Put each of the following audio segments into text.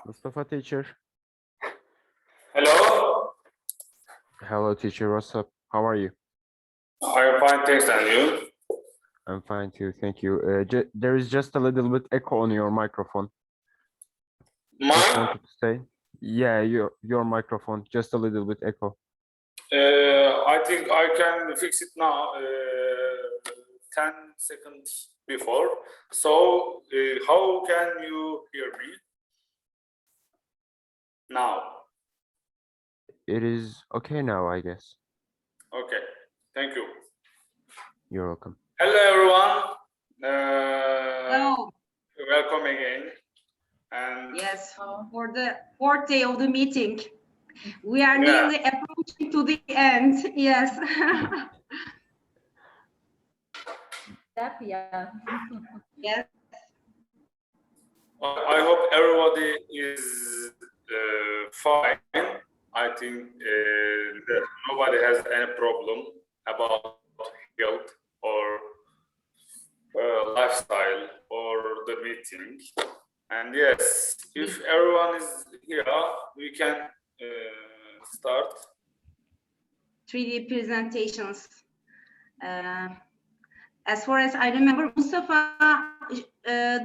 Mustafa teacher. Hello. Hello teacher, what's up? How are you? I'm fine, thanks, and you? I'm fine too, thank you. There is just a little bit echo on your microphone. Just Mine? wanted to say, yeah, your microphone, just a little bit echo. I think I can fix it now. 10 seconds before. So, how can you hear me now? It is okay now, I guess. Okay, thank you. You're welcome. Hello, everyone. Hello. Welcome again. And yes, for the fourth day of the meeting. We are nearly approaching to the end. Yes. Yeah. Yes. I hope everybody is fine. I think that nobody has any problem about health or lifestyle or the meeting. And yes, if everyone is here, we can start. 3D presentations. As far as I remember, Mustafa,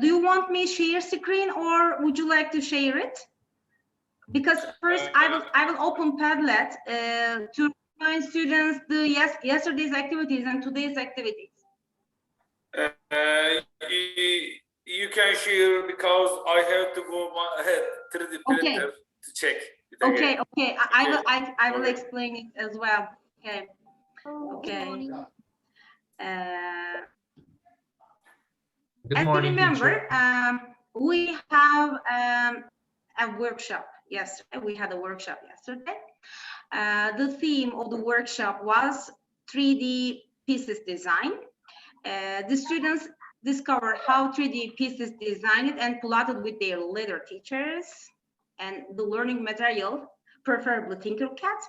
do you want me to share screen or would you like to share it? Because first I will open Padlet to remind students the yesterday's activities and today's activities. You can share because I have to go ahead 3D printer to check it again. Okay. I will explain it as well. Okay. Good morning, remember, we have a workshop yesterday. We had a workshop yesterday. The theme of the workshop was 3D pieces design. The students discovered how 3D pieces designed and plotted with their leader teachers, and the learning material, preferably Tinkercad,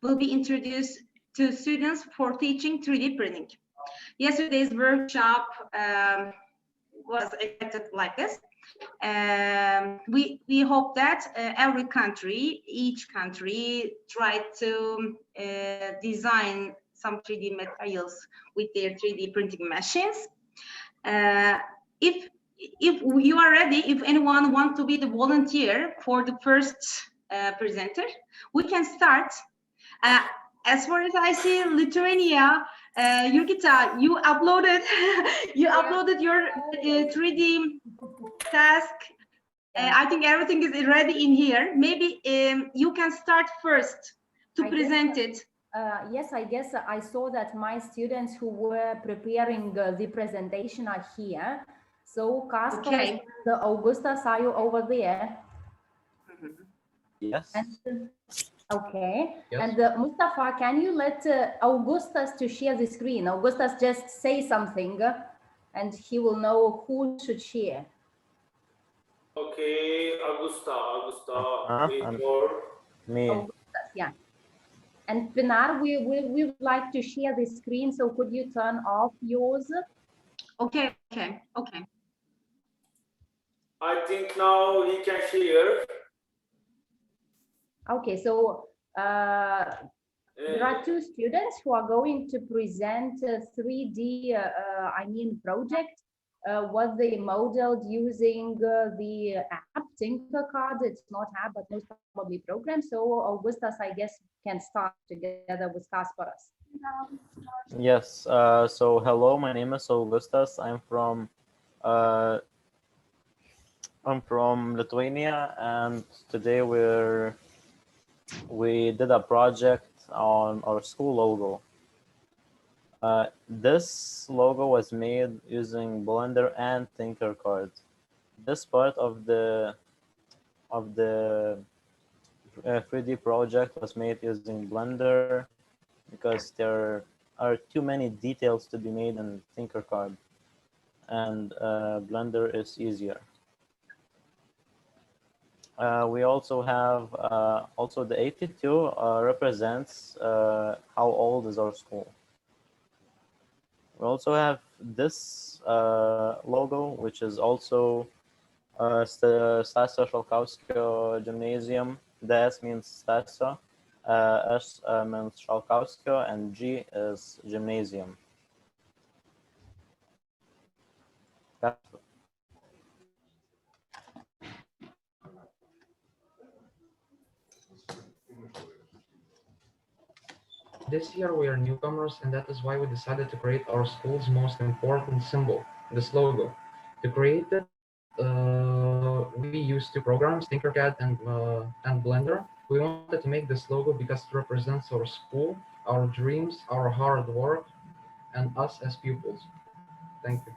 will be introduced to students for teaching 3D printing. Yesterday's workshop was expected like this. We hope that each country tried to design some 3D materials with their 3D printing machines. If you are ready, if anyone wants to be the volunteer for the first presenter, we can start. As far as I see, Lithuania, Yurgita, you uploaded your 3D task. I think everything is ready in here. Maybe you can start first to present it. Yes, I guess I saw that my students who were preparing the presentation are here. So Kasper and Augustus, are you over there? Yes. Okay. Yes. And Mustafa, can you let Augustus to share the screen? Augustus, just say something and he will know who should share. Okay, Augusta, me. Augustus, yeah. And Pinar, we would like to share the screen, so could you turn off yours? Okay. I think now he can share. Okay, so there are two students who are going to present a 3D, project. What they modeled using the app Tinkercad. It's not app, but most probably program. So Augustus, I guess, can start together with Kasparas. Yes. So hello, my name is Augustus. I'm from Lithuania, and today we did a project on our school logo. This logo was made using Blender and Tinkercad. This part of the 3D project was made using Blender because there are too many details to be made in Tinkercad, and Blender is easier. We also have also the 82 represents how old is our school. We also have this logo, which is also Stasa Shalkowska Gymnasium. The S means Stasa, S means Shalkowska, and G is Gymnasium. This year we are newcomers, and that is why we decided to create our school's most important symbol, this logo. To create it, we used two programs, Tinkercad and Blender. We wanted to make this logo because it represents our school, our dreams, our hard work, and us as pupils. Thank you.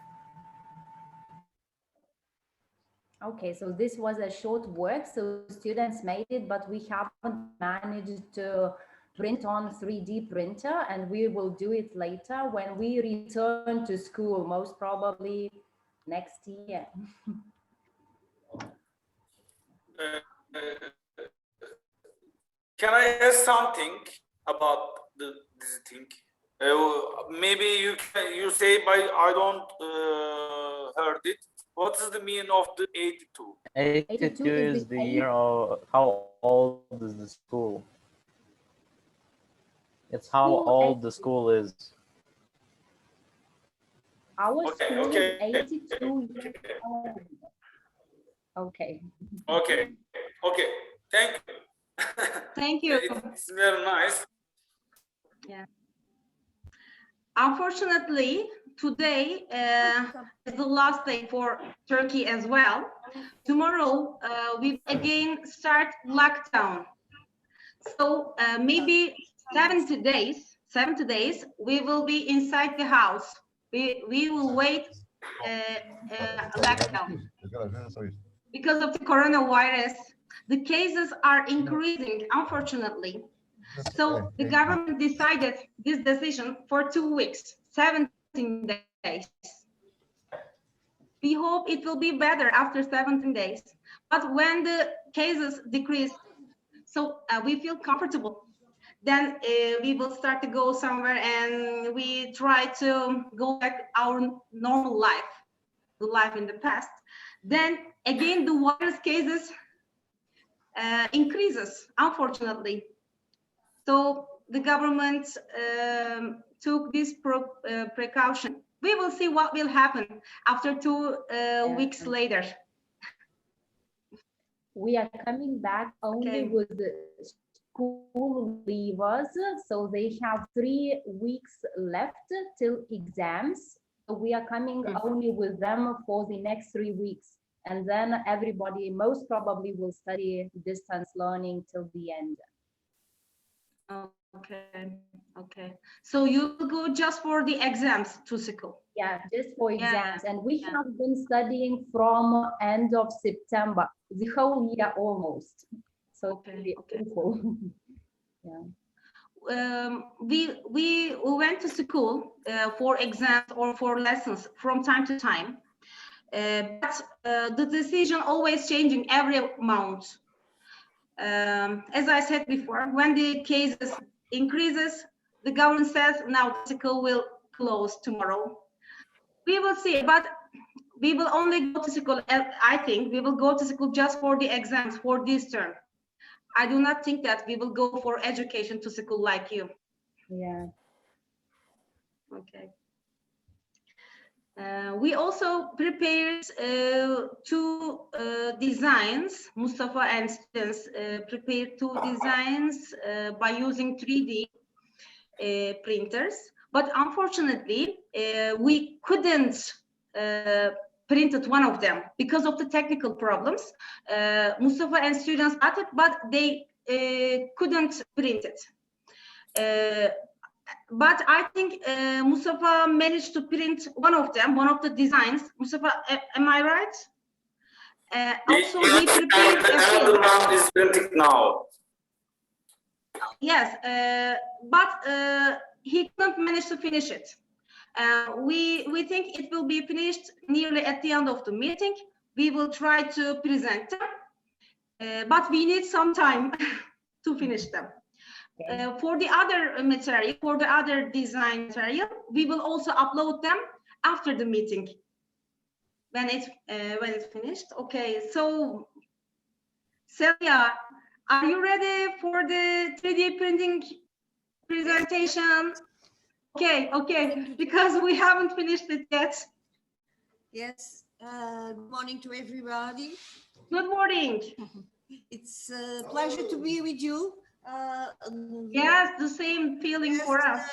Okay, so this was a short work, so students made it, but we haven't managed to print on 3D printer, and we will do it later when we return to school, most probably next year. Can I ask something about this thing? Maybe you say, but I don't heard it. What is the meaning of the 82? 82 is the year of how old is the school. It's how old the school is. Our school is 82 Okay. years old. Okay. Okay. Okay. Thank you. Thank you. It's very nice. Yeah. Unfortunately, today is the last day for Turkey as well. Tomorrow, we again start lockdown. So maybe 70 days, we will be inside the house. We will wait lockdown. Because of the coronavirus, the cases are increasing, unfortunately. So the government decided this decision for 2 weeks, 17 days. We hope it will be better after 17 days. But when the cases decrease, so we feel comfortable, then we will start to go somewhere and we try to go back our normal life, the life in the past. Then again, the virus cases increases, unfortunately. So the government took this precaution. We will see what will happen after 2 weeks later. We are coming back only with the school leavers, so they have 3 weeks left till exams. So we are coming only with them for the next 3 weeks, and then everybody most probably will study distance learning till the end. Okay. So you go just for the exams to school? Yeah, just for exams. And we have been studying from end of September, the whole year almost. So it's awful. We went to school for exams or for lessons from time to time, but the decision always changing every month. As I said before, when the cases increases, the government says now the school will close tomorrow. We will see, but we will only go to school. I think we will go to school just for the exams for this term. I do not think that we will go for education to school like you. Yeah. Okay. We also prepared 2 designs. Mustafa and students prepared 2 designs by using 3D printers. But unfortunately, we couldn't printed one of them because of the technical problems. Mustafa and students started, but they couldn't print it. But I think Mustafa managed to print one of them, one of the designs. Mustafa, am I right? Also, he prepared another one is printing now. Yes, but he couldn't manage to finish it. We think it will be finished nearly at the end of the meeting. We will try to present them. but we need some time to finish them. For the other material, for the other design material, we will also upload them after the meeting when it's finished. Okay, so Celia, are you ready for the 3D printing presentation? Okay, because we haven't finished it yet. Yes, good morning to everybody. Good morning. It's a pleasure to be with you. Yes, the same feeling Yes, for us.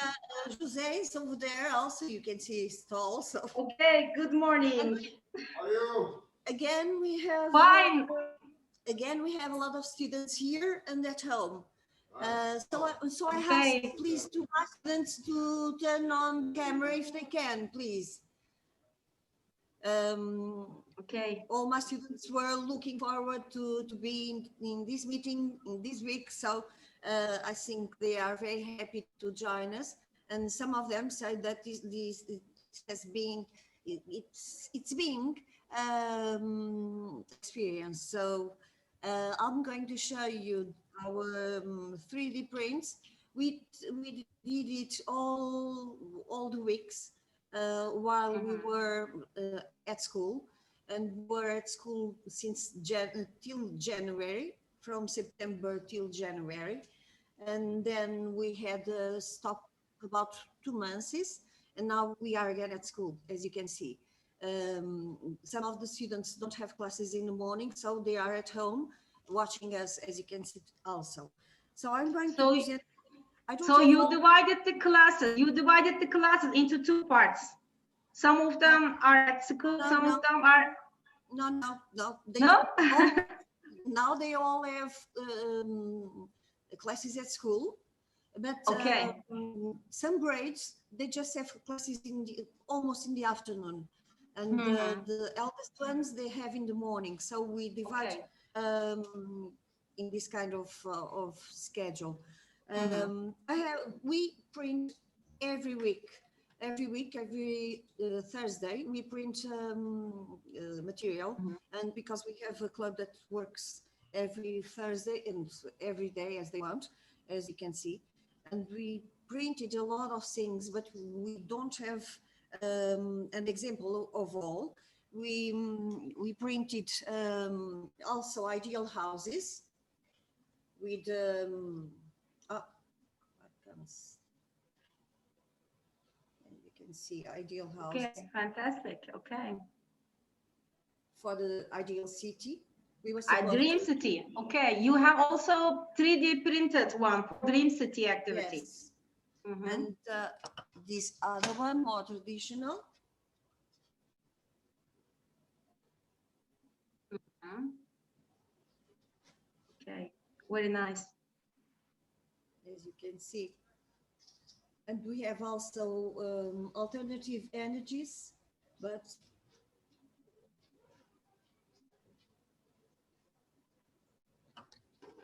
Jose is over there also. You can see his stall. So Okay, good morning. again, we have Fine. again we have a lot of students here and at home. So I Okay. ask please to my students to turn on camera if they can, please. Okay. All my students were looking forward to be in this meeting in this week. So I think they are very happy to join us. And some of them said that this has been, it's being experience. So I'm going to show you our 3D prints. We did it all the weeks while we were at school, and were at school since till January, from September till January, and then we had a stop about 2 months, and now we are again at school, as you can see. Some of the students don't have classes in the morning, so they are at home watching us, as you can see also. So I'm going to present. So you divided the classes. You divided the classes into 2 parts. Some of them are at school. Some of them are. No. Now they all have classes at school, but some grades they just have classes almost in the afternoon, and the eldest ones they have in the morning. So we divide in this kind of schedule. We print every week. Every Thursday, we print material, and because we have a club that works every Thursday and every day as they want, as you can see, and we printed a lot of things, but we don't have an example of all. We printed also ideal houses with see ideal house. Okay, fantastic. Okay. For the ideal city, we were Dream City. Okay, you have also 3D printed one for Dream City activity. Yes. And this other one, more traditional. Okay, very nice. As you can see. And we have also alternative energies, but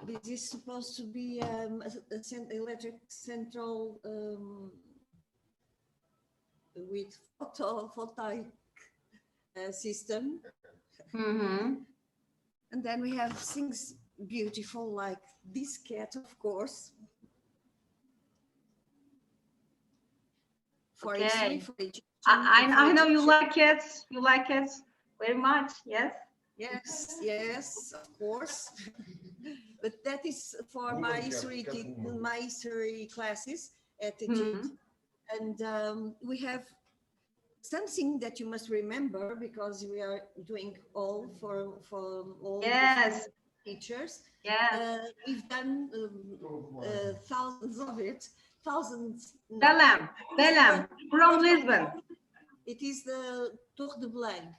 this is supposed to be electric central with photovoltaic system. And then we have things beautiful like this cat, of course. For history, for Egyptian, I know you like cats. You like cats very much. Yes. Yes, of course. But that is for my history classes at Egypt. And we have something that you must remember, because we are doing all for all teachers. We've done thousands of it. Belém from Lisbon. It is the Tour de Belém.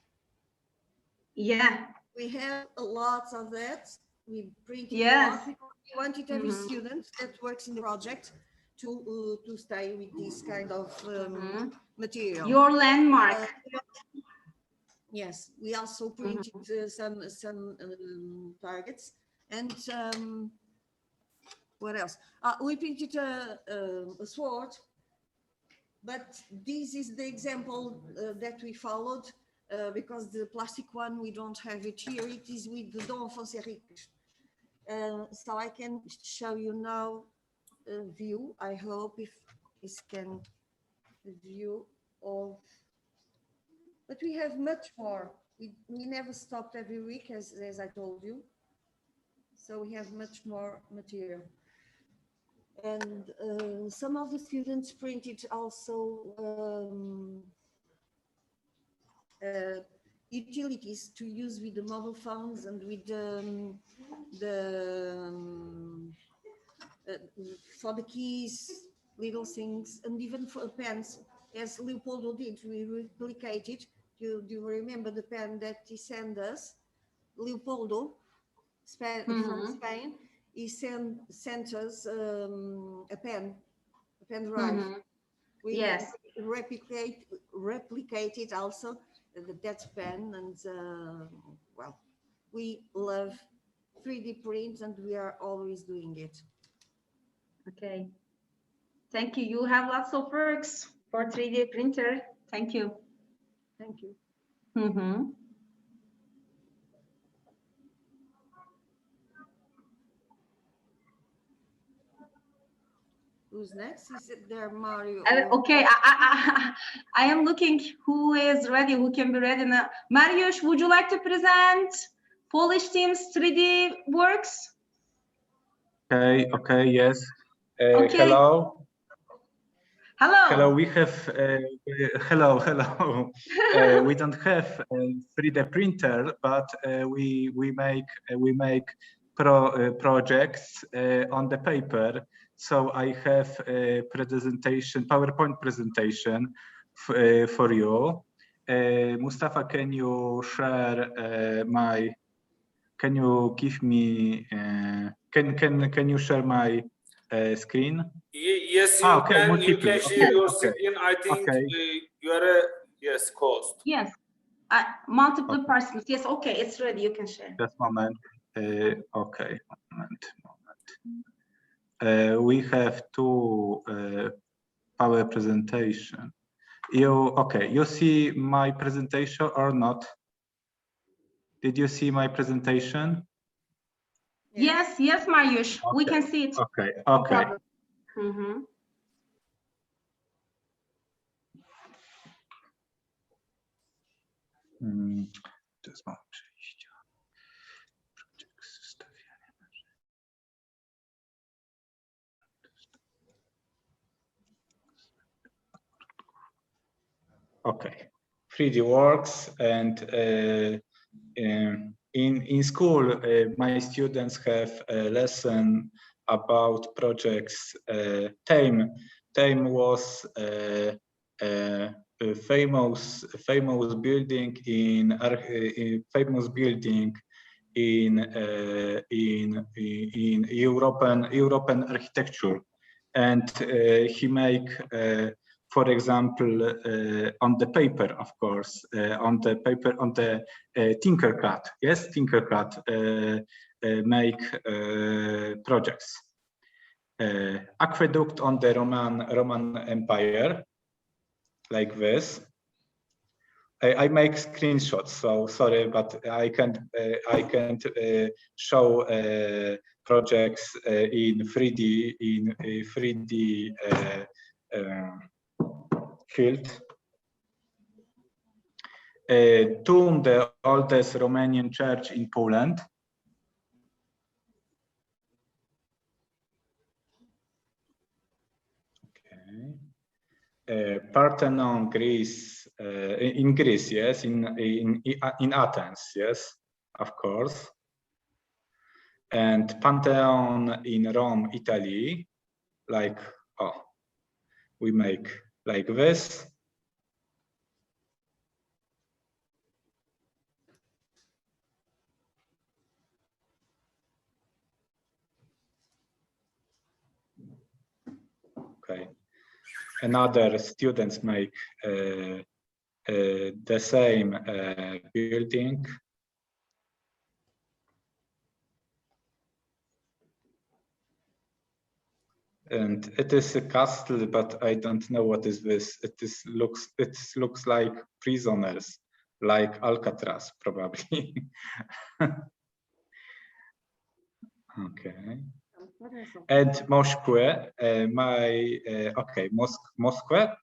Yeah. We have lots of that. We printed a lot because we wanted every student that works in the project to stay with this kind of material. Your landmark. Yes, we also printed some targets, and what else? We printed a sword, but this is the example that we followed because the plastic one we don't have it here. It is with the Dom Afonso Henriques. So I can show you now a view. I hope if this can view all, but we have much more. We never stopped every week, as I told you. So we have much more material. And some of the students printed also utilities to use with the mobile phones and with for the keys, little things, and even for pens, as Leopoldo did. We replicated. Do you remember the pen that he sent us? Leopoldo, from Spain, he sent us a pen drive. We Yes. replicated also that pen, and well, we love 3D prints, and we are always doing it. Okay. Thank you. You have lots of works for 3D printer. Thank you. Thank you. Who's next? Is it there, Mario? Okay, I am looking who is ready, who can be ready now. Mariusz, would you like to present Polish team's 3D works? Okay, yes. Okay. Hello. Hello. Hello, we have, hello. We don't have a 3D printer, but we make projects on the paper. So I have a presentation, PowerPoint presentation for you. Mustafa, can you share can you give me, can you share my screen? Yes, you okay, can. multiple. You can share your Okay. screen. I think you are yes, closed. Yes, multiple persons. Yes, okay, it's ready. You can share. Just moment. Okay, moment. We have two power presentation. You see my presentation or not? Did you see my presentation? Yes, Mariusz, okay. We can see it. Okay. Just mam przejścia. Okay, 3D works, and in school, my students have a lesson about projects. Time was a famous building in European architecture, and he make. For example, on the paper, of course, on the Tinkercad, yes, Tinkercad make projects. Aqueduct on the Roman Empire, like this. I make screenshots, so sorry, but I can't show projects in 3D field. Tomb, the oldest Romanian church in Poland. Okay. Parthenon, Greece, in Greece, yes, in Athens, yes, of course. And Pantheon in Rome, Italy, like, we make like this. Okay. Another students make the same building. And it is a castle, but I don't know what is this. It looks like prisoners, like Alcatraz, probably. Okay. And Moskwe, okay, Moskwe.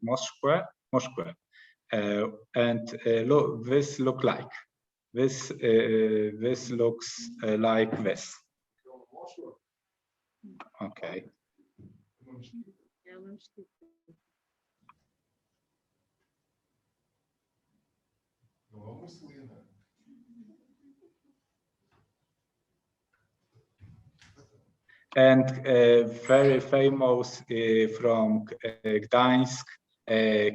And look, this look like this. This looks like this. Okay. And very famous from Gdańsk,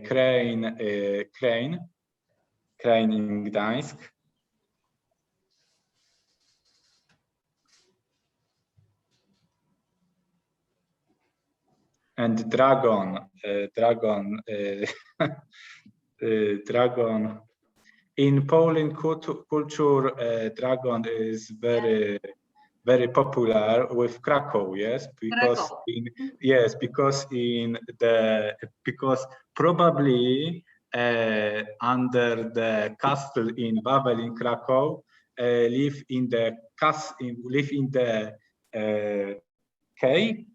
crane in Gdańsk. And dragon. Dragon. In Polish culture, dragon is very popular with Krakow, yes, because because probably under the castle in Wawel in Krakow live in the cave.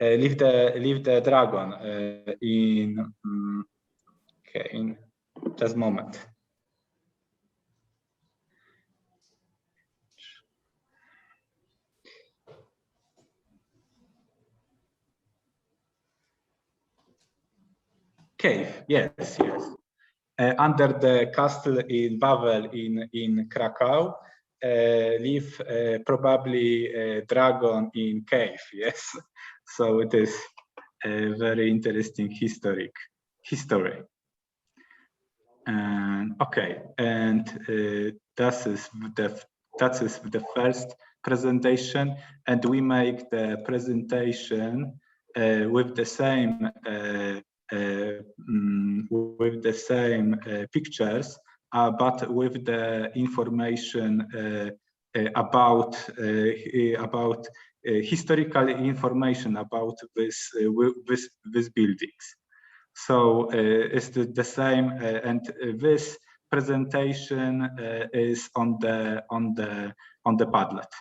Leave the dragon in okay, in just a moment. Cave, yes. Under the castle in Wawel in Krakow live probably dragon in cave, yes. So it is a very interesting history. Okay, and that is the first presentation, and we make the presentation with the same pictures, but with the information about historical information about this buildings. So it's the same, and this presentation is on the Padlet.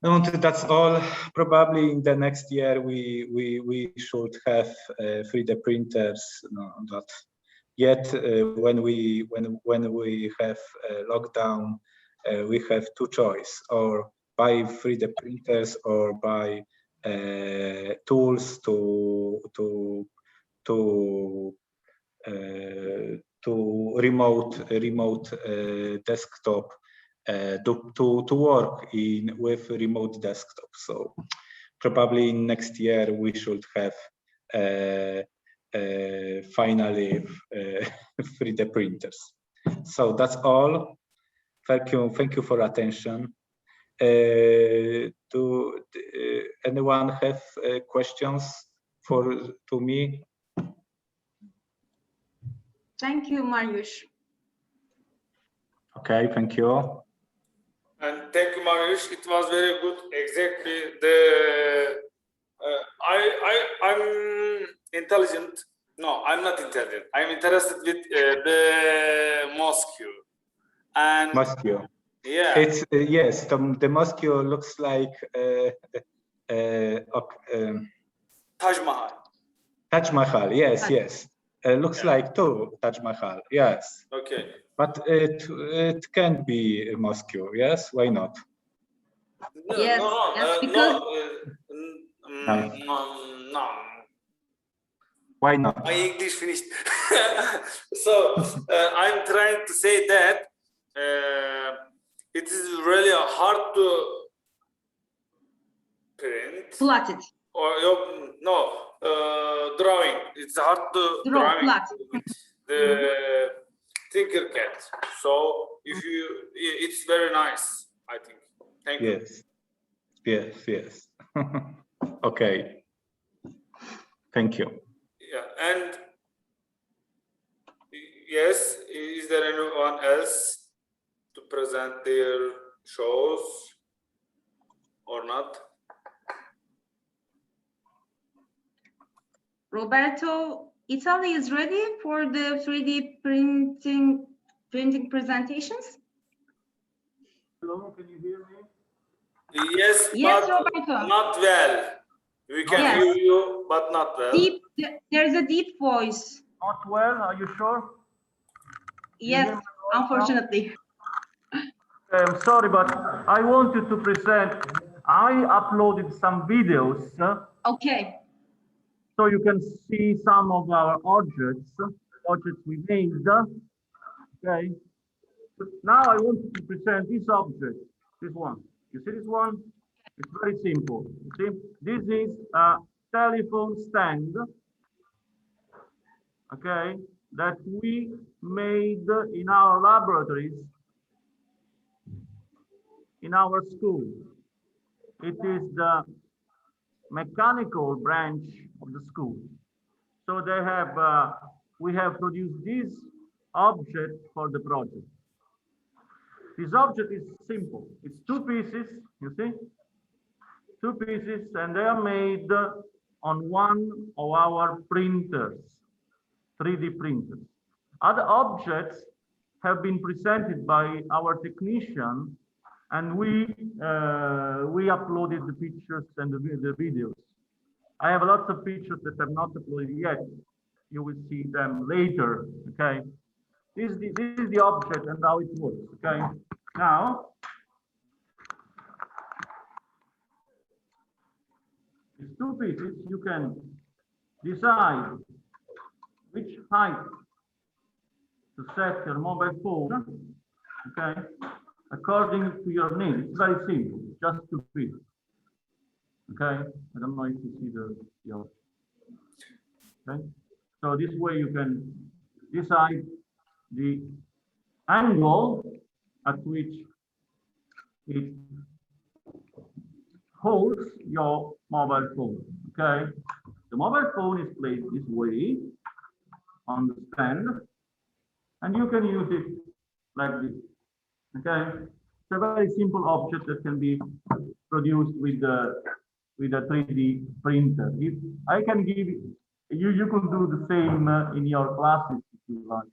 And that's all. Probably in the next year we should have 3D printers. No, not yet. When we have lockdown, we have two choice: or buy 3D printers or buy tools to remote desktop. To work with remote desktop. So probably next year we should have finally 3D printers. So that's all. Thank you for attention. Do anyone have questions to me? Thank you, Mariusz. Okay, thank you. And thank you, Mariusz. It was very good. Exactly. I'm intelligent. No, I'm not intelligent. I'm interested with the Moscow. And Moscow. yeah. It's yes. The Moscow looks like Taj Mahal. Taj Mahal. Yes. Looks like two Taj Mahal. Yes. Okay. But it can be Moscow. Yes. Why not? Yes, because no. Why not? My English finished. So I'm trying to say that it is really hard to print. Plot it. Or drawing. It's hard to drawing with the Tinkercad. So if it's very nice, I think. Thank you. Yes. Okay. Thank you. Yeah, and yes, is there anyone else to present their shows or not? Roberto, Italy is ready for the 3D printing presentations? Hello, can you hear me? Yes, Yes, but Roberto. not well. We can Yes. hear you, but not well. Deep, there's a deep voice. Not well, are you sure? You hear Yes, my voice now? unfortunately. I'm sorry, but I wanted to present, I uploaded some videos Okay. so you can see some of our objects we made. Okay. Now I want to present this object, this one. You see this one? It's very simple. You see, this is a telephone stand, okay, that we made in our laboratories in our school. It is the mechanical branch of the school. So they have, we have produced this object for the project. This object is simple. It's two pieces, you see? Two pieces, and they are made on one of our printers, 3D printers. Other objects have been presented by our technician, and we uploaded the pictures and the videos. I have lots of pictures that have not uploaded yet. You will see them later, okay? This is the object and how it works, okay? Now, these two pieces, you can decide which height to set your mobile phone, okay, according to your need. It's very simple, just two pieces, okay? I don't know if you see the option. Okay, so this way you can decide the angle at which it holds your mobile phone, okay? The mobile phone is placed this way on the stand, and you can use it like this, okay? It's a very simple object that can be produced with a 3D printer. If I can give you can do the same in your classes if you like.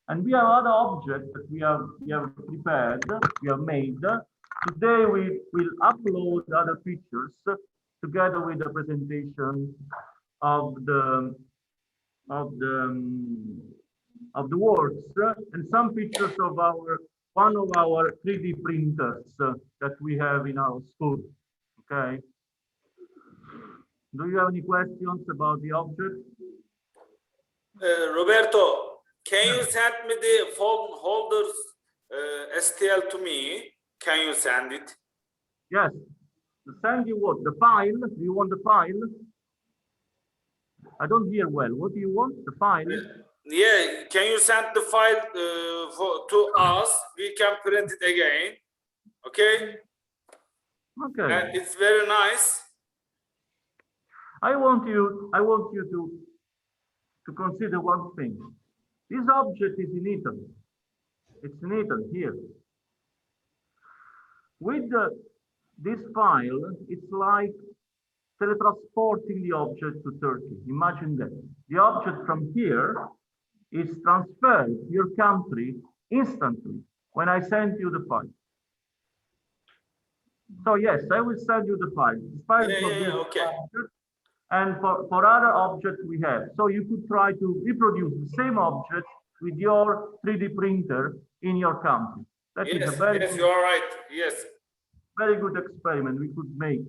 And we have other objects that we have prepared, we have made. Today we will upload other pictures together with the presentation of the works and some pictures of one of our 3D printers that we have in our school. Okay. Do you have any questions about the object? Roberto, can you send me the phone holders STL to me? Can you send it? Yes. Send you what? The file? Do you want the file? I don't hear well. What do you want? The file? Yeah, can you send the file to us? We can print it again. Okay? Okay. And it's very nice. I want you to consider one thing. This object is in Italy. It's in Italy here. With this file, it's like teletransporting the object to Turkey. Imagine that. The object from here is transferred to your country instantly when I send you the file. So yes, I will send you the file. The file Okay. And for other objects we have. So you could try to reproduce the same object with your 3D printer in your country. That is a very yes, you are right. Yes. very good experiment we could make.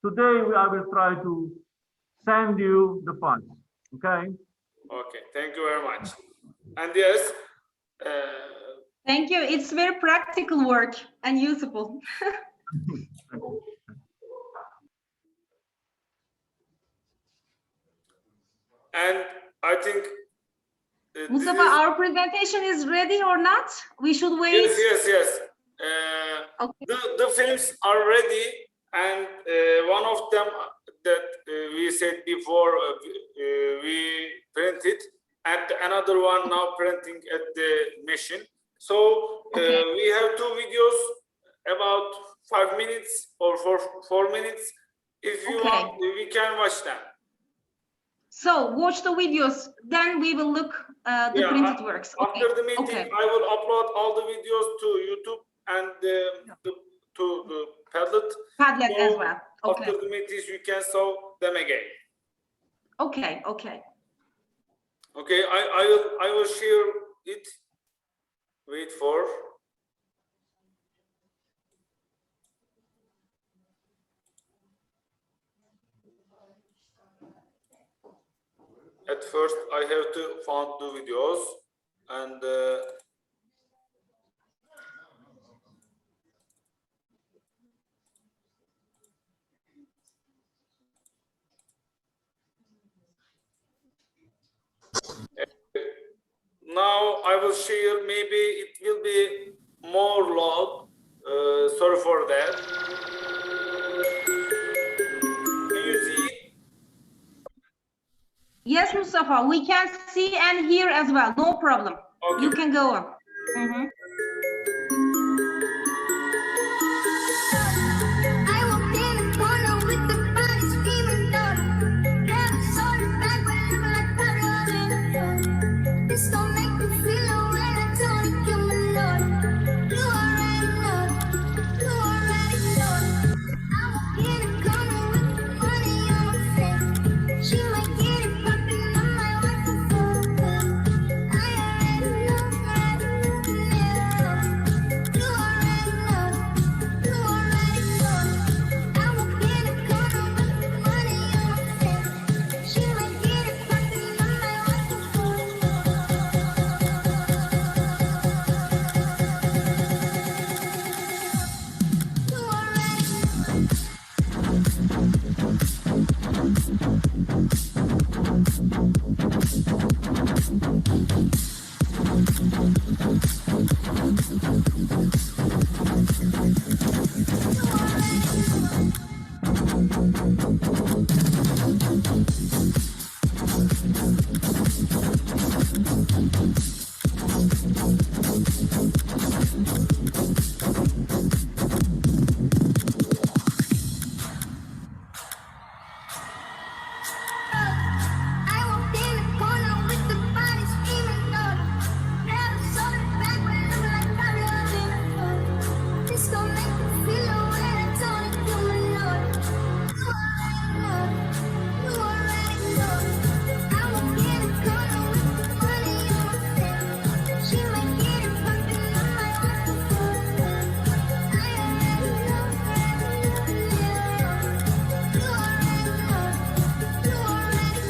Today I will try to send you the files. Okay. Okay. Thank you very much. And yes. Thank you. It's very practical work and useful. And I think Mustafa, our presentation is ready or not? We should wait. Yes. Okay. The films are ready, and one of them that we said before we printed, and another one now printing at the machine. So we have two videos about 5 minutes or 4 minutes. If you want, we can watch them. So watch the videos, then we will look the Yeah, printed works. Okay. After the meeting, Okay. I will upload all the videos to YouTube and to the Padlet. Padlet as So well. Okay. after the meetings, you can solve them again. Okay. Okay. Okay, I will share it. Wait for. At first, I have to find the videos and now I will share. Maybe it will be more long. Sorry for that. Can you see it? Yes, Mustafa, we can see and hear as well. No problem. Okay. You can go on. Mhm. I walked in the corner with the body screaming down. Never saw the back when I'm like puddles in the front. This don't make me feel no way. I told you you're my lord. You already know. You already know. I walked in the corner with the money on my face. She might get it poppin', I might want to fall. I already know. Yeah. You already know. You already know. I walk in the corner with the money on my face. She might get it poppin', I might want to fall. You already know. I walked in the corner with the body screaming down. Never saw the back when I'm like puddles in the front. This don't make me feel no way. I told you you're my lord. You already know. You already know. I walked in the corner with the money on my face. She might get it poppin', I might want to fall. I already know. Yeah. You already know. You already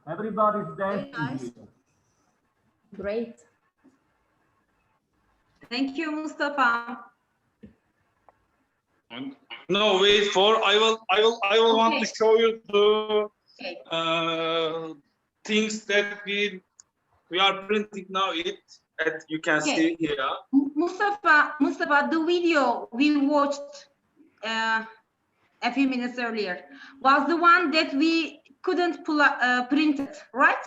Everybody's Very dancing nice. here. Great. Thank you, Mustafa. No, wait for I will want to Okay. show you the Okay. things that we are printing now. You can Okay. see here. Mustafa, the video we watched a few minutes earlier was the one that we couldn't print it, right?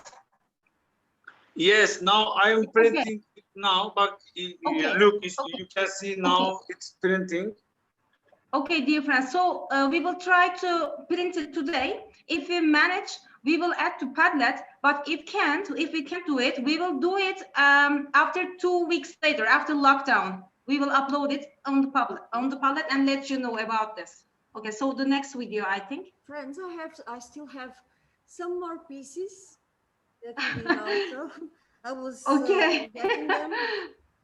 Yes, now I am printing it now, but Okay. look, Okay. you can see now it's printing. Okay, dear friends. So we will try to print it today. If we manage, we will add to Padlet, but if we can't do it, we will do it after 2 weeks later, after lockdown. We will upload it on the Padlet and let you know about this. Okay, so the next video, I think. Friends, I still have some more pieces that we did also. I was Okay. getting them,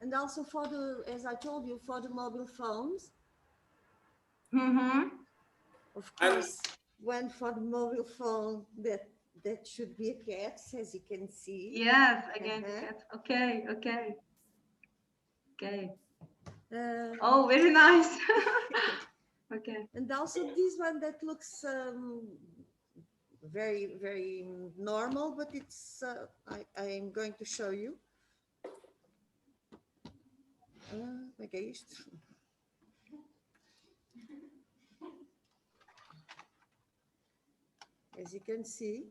and also for the, as I told you, for the mobile phones. Mm-hmm. Of course, when for the mobile phone, that should be a cat, as you can see. Yes, again, cat. Okay, okay, okay. Oh, very nice. Okay. And also this one that looks very, very normal, but it's, I am going to show you. Like I used to. As you can see,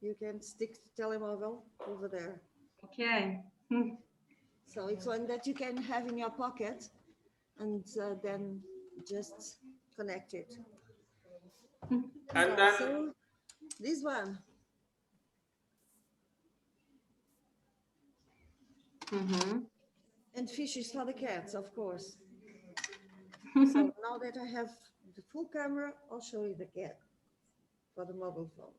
you can stick the telemobile over there. Okay. So it's one that you can have in your pocket and then just connect it. And then also, this one. Mm-hmm. And fishes for the cats, of course. So now that I have the full camera, I'll show you the cat for the mobile phone.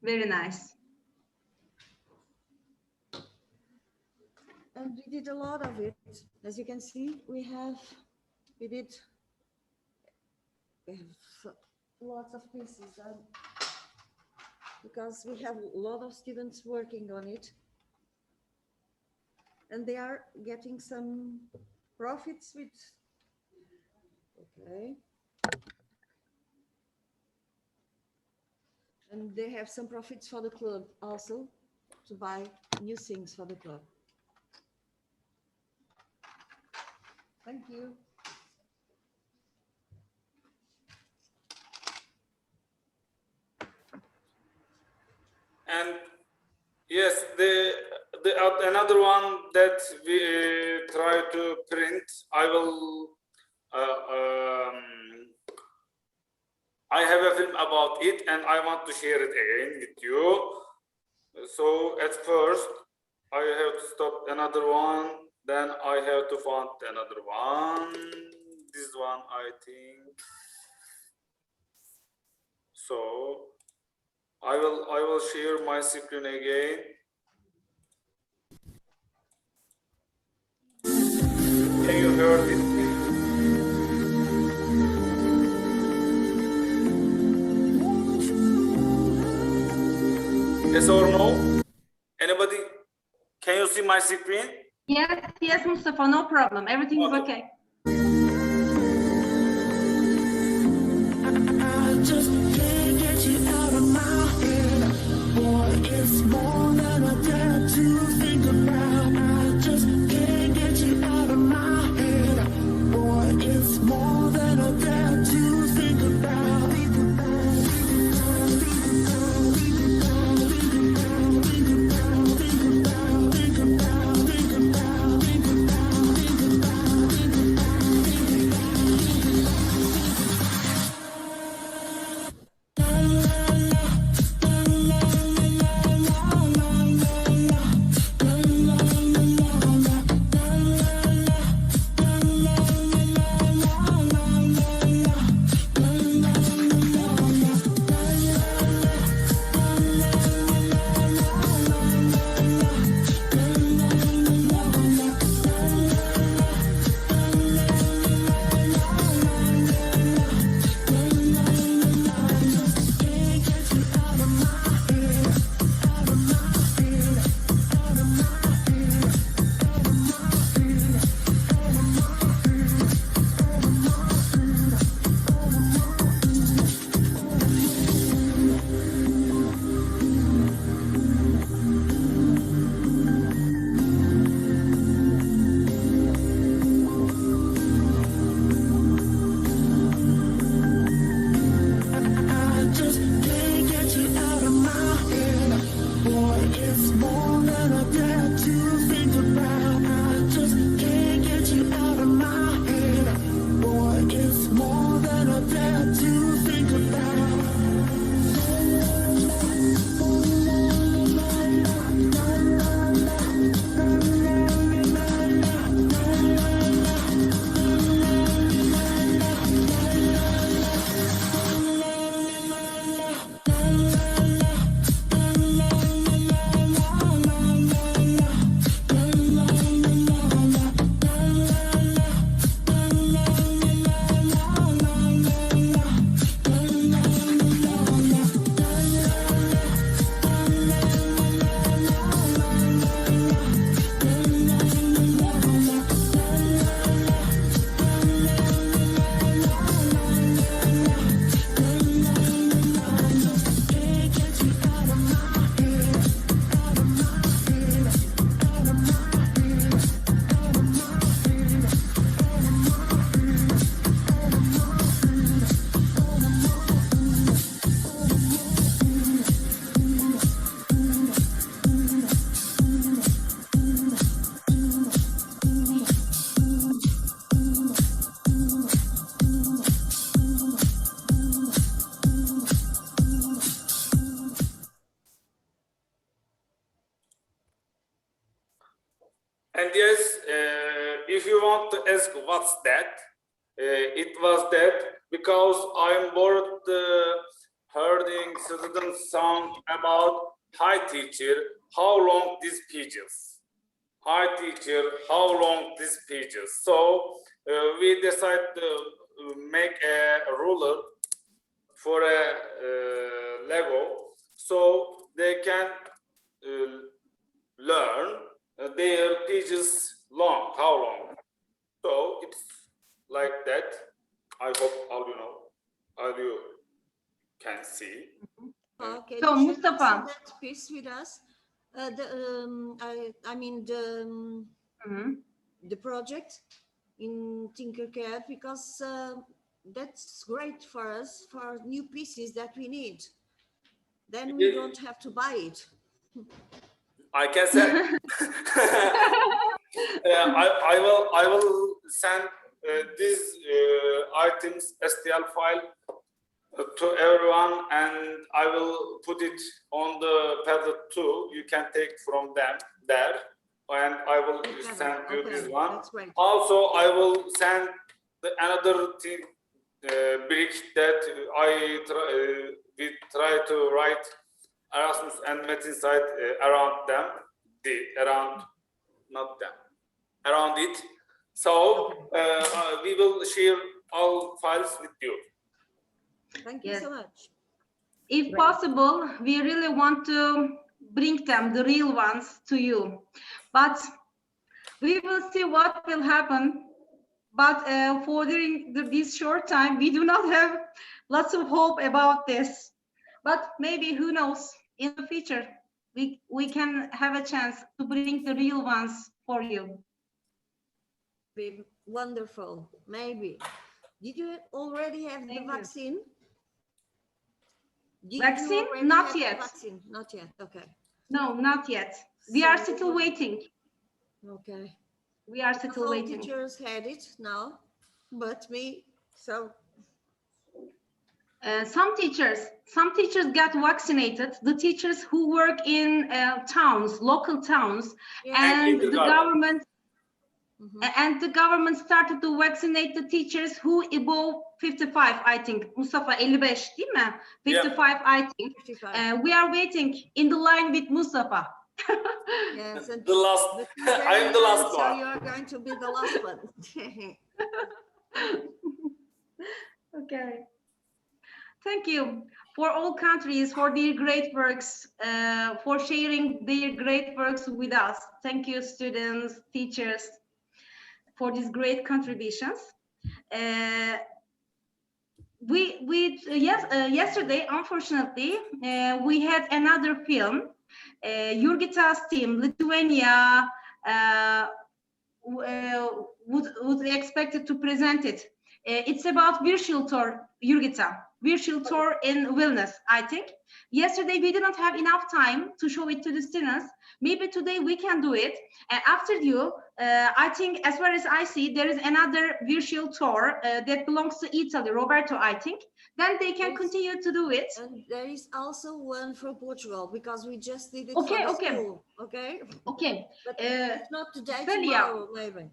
Very nice. And we did a lot of it. As you can see, we have lots of pieces because we have a lot of students working on it. And they are getting some profits with, okay. And they have some profits for the club also to buy new things for the club. Thank you. And yes, another one that we try to print. I will. I have a film about it, and I want to share it again with you. So at first, I have to stop another one. Then I have to find another one. This one, I think. So I will share my screen again. Can you hear it? Yes or no? Anybody? Can you see my screen? Yes, yes, Mustafa, no problem. Everything is okay. I just can't get you out of my head. Boy, it's more than I dare to think about. I just can't get you out of my head. Boy, it's more than I dare to think about. And yes, if you want to ask what's that, it was that because I'm bored hearing students sound about hi teacher, how long these pages? Hi teacher, how long these pages? So we decided to make a ruler for a Lego, so they can learn their pages long, how long. So it's like that. I hope all you can see. Okay, So, share Mustafa. also that piece with us. I mean the project in Tinkercad, because that's great for us for new pieces that we need. Then we don't have to buy it. I can say I will send these items STL file to everyone, and I will put it on the Padlet too. You can take from them there, and I will send you this one. That's great. Also, I will send another thing brick that we try to write Erasmus and Metin side around them, around it. So we will share all files with you. Thank you Yes. so much. If possible, we really want to bring them, the real ones, to you. But we will see what will happen. But for during this short time, we do not have lots of hope about this. But maybe, who knows, in the future, we can have a chance to bring the real ones for you. Be wonderful, maybe. Did you already have the vaccine? Vaccine? Not yet. Vaccine? Not yet. Okay. No, not yet. We are still waiting. Okay. We are still All waiting. teachers had it now, but me. So some teachers got vaccinated. The teachers who work in towns, local towns, and the government. And the government started to vaccinate the teachers who above 55, I think. Mustafa 55 değil mi? 55, I think. 55. We are waiting in the line with Mustafa. Yes, and the last. I'm the last one. So you are going to be the last one. Okay. Thank you for all countries for their great works, for sharing their great works with us. Thank you, students, teachers, for these great contributions. Yesterday, unfortunately, we had another film. Jurgita's team, Lithuania, would expected to present it. It's about virtual tour, Jurgita, virtual tour in Vilnius, I think. Yesterday, we did not have enough time to show it to the students. Maybe today we can do it. And after you, I think, as far as I see, there is another virtual tour that belongs to Italy, Roberto, I think. Then they can continue to do it. And there is also one for Portugal, because we just did it Okay, for the okay. school. Okay. Okay. But it's not today, Celia. tomorrow, maybe.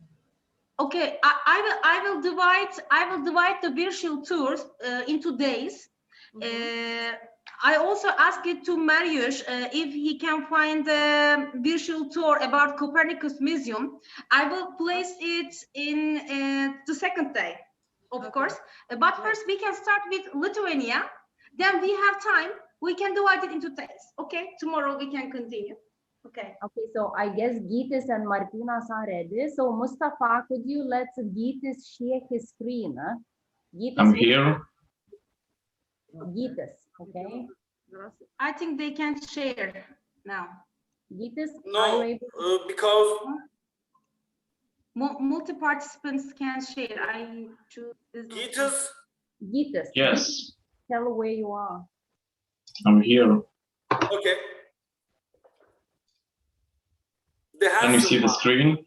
Okay, I will divide the virtual tours into days. I also asked it to Mariusz if he can find a virtual tour about Copernicus Museum. I will place it in the second day, of course. But first we can start with Lithuania. Then we have time. We can divide it into days. Okay, tomorrow we can continue. Okay. Okay, so I guess Gytis and Martinas are ready. So Mustafa, could you let Gytis share his screen? Huh? Gytis, I'm here. Gytis, okay. I think they can share now. Gytis, no, because multi-participants can share. I choose this. Gytis. Yes. Tell where you are. I'm here. Okay. Can you see the screen?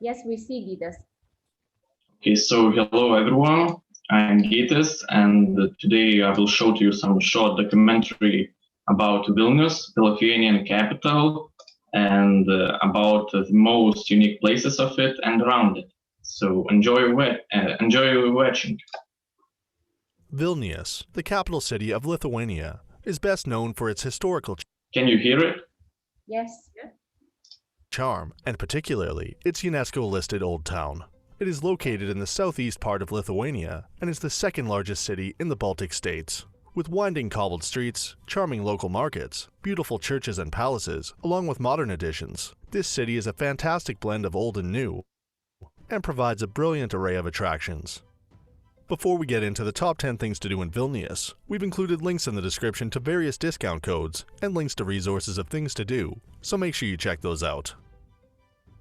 Yes, we see Gytis. Okay, so hello everyone. I'm Gytis, and today I will show to you some short documentary about Vilnius, the Lithuanian capital, and about the most unique places of it and around it. So enjoy watching. Vilnius, the capital city of Lithuania, is best known for its historical Can you hear it? Yes. charm, and particularly its UNESCO-listed Old Town. It is located in the southeast part of Lithuania and is the second largest city in the Baltic states. With winding cobbled streets, charming local markets, beautiful churches and palaces, along with modern additions, this city is a fantastic blend of old and new and provides a brilliant array of attractions. Before we get into the top 10 things to do in Vilnius, we've included links in the description to various discount codes and links to resources of things to do, so make sure you check those out.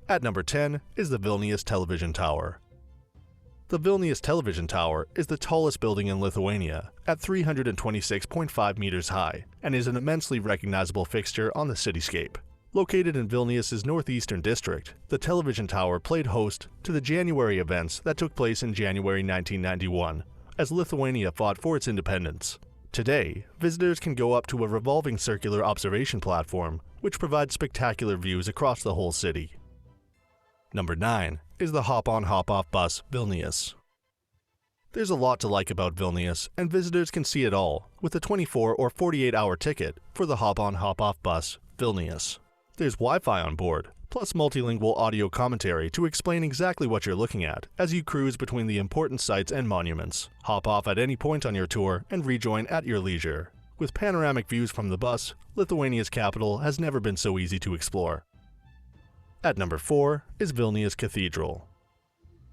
At number 10 is the Vilnius Television Tower. The Vilnius Television Tower is the tallest building in Lithuania at 326.5 meters high and is an immensely recognizable fixture on the cityscape. Located in Vilnius's northeastern district, the television tower played host to the January events that took place in January 1991, as Lithuania fought for its independence. Today, visitors can go up to a revolving circular observation platform, which provides spectacular views across the whole city. Number 9 is the Hop-on Hop-off bus Vilnius. There's a lot to like about Vilnius, and visitors can see it all with a 24 or 48-hour ticket for the Hop-on Hop-off bus Vilnius. There's Wi-Fi on board, plus multilingual audio commentary to explain exactly what you're looking at as you cruise between the important sites and monuments. Hop off at any point on your tour and rejoin at your leisure. With panoramic views from the bus, Lithuania's capital has never been so easy to explore. At number 4 is Vilnius Cathedral.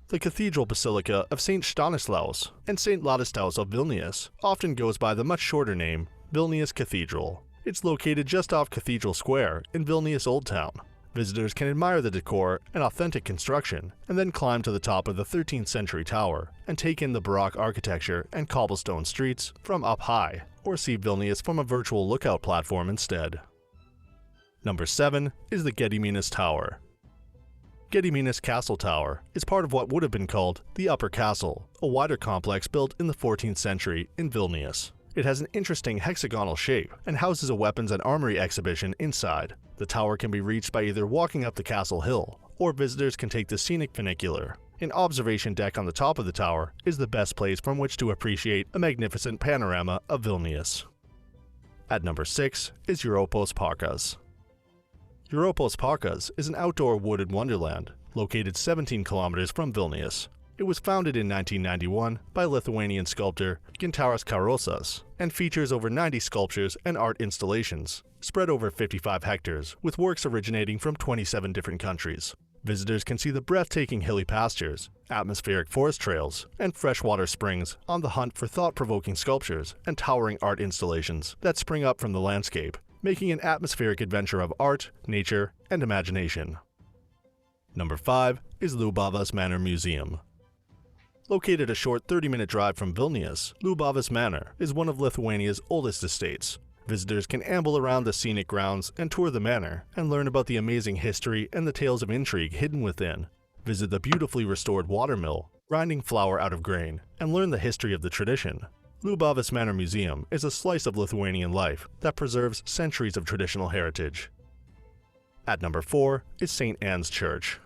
The Cathedral Basilica of St. Stanislaus and St. Ladislaus of Vilnius often goes by the much shorter name Vilnius Cathedral. It's located just off Cathedral Square in Vilnius Old Town. Visitors can admire the decor and authentic construction, and then climb to the top of the 13th century tower and take in the Baroque architecture and cobblestone streets from up high, or see Vilnius from a virtual lookout platform instead. Number 7 is the Gediminas Tower. Gediminas Castle Tower is part of what would have been called the Upper Castle, a wider complex built in the 14th century in Vilnius. It has an interesting hexagonal shape and houses a weapons and armory exhibition inside. The tower can be reached by either walking up the castle hill, or visitors can take the scenic funicular. An observation deck on the top of the tower is the best place from which to appreciate a magnificent panorama of Vilnius. At number 6 is Europos Parkas. Europos Parkas is an outdoor wooded wonderland located 17 kilometers from Vilnius. It was founded in 1991 by Lithuanian sculptor Gintaras Karosas and features over 90 sculptures and art installations, spread over 55 hectares, with works originating from 27 different countries. Visitors can see the breathtaking hilly pastures, atmospheric forest trails, and freshwater springs on the hunt for thought-provoking sculptures and towering art installations that spring up from the landscape, making an atmospheric adventure of art, nature, and imagination. Number 5 is Liubavos Manor Museum. Located a short 30-minute drive from Vilnius, Liubavos Manor is one of Lithuania's oldest estates. Visitors can amble around the scenic grounds and tour the manor and learn about the amazing history and the tales of intrigue hidden within. Visit the beautifully restored watermill, grinding flour out of grain, and learn the history of the tradition. Liubavos Manor Museum is a slice of Lithuanian life that preserves centuries of traditional heritage. At number 4 is St. Anne's Church.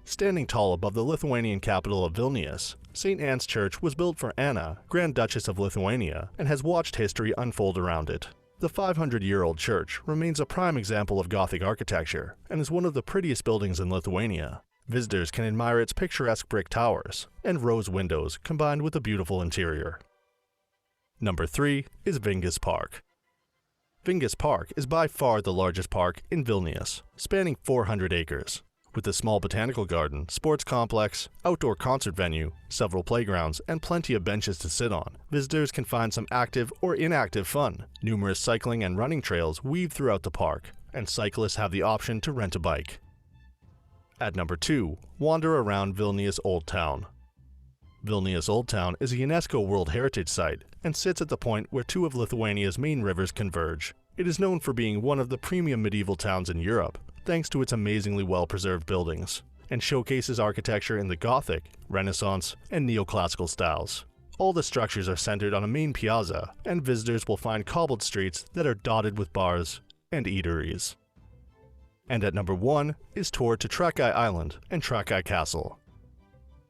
Standing tall above the Lithuanian capital of Vilnius, St. Anne's Church was built for Anna, Grand Duchess of Lithuania, and has watched history unfold around it. The 500-year-old church remains a prime example of Gothic architecture and is one of the prettiest buildings in Lithuania. Visitors can admire its picturesque brick towers and rose windows combined with a beautiful interior. Number 3 is Vingis Park. Vingis Park is by far the largest park in Vilnius, spanning 400 acres. With a small botanical garden, sports complex, outdoor concert venue, several playgrounds, and plenty of benches to sit on, visitors can find some active or inactive fun. Numerous cycling and running trails weave throughout the park, and cyclists have the option to rent a bike. At number 2, wander around Vilnius Old Town. Vilnius Old Town is a UNESCO World Heritage Site and sits at the point where two of Lithuania's main rivers converge. It is known for being one of the premium medieval towns in Europe, thanks to its amazingly well-preserved buildings, and showcases architecture in the Gothic, Renaissance, and neoclassical styles. All the structures are centered on a main piazza, and visitors will find cobbled streets that are dotted with bars and eateries. And at number 1 is tour to Trakai Island and Trakai Castle.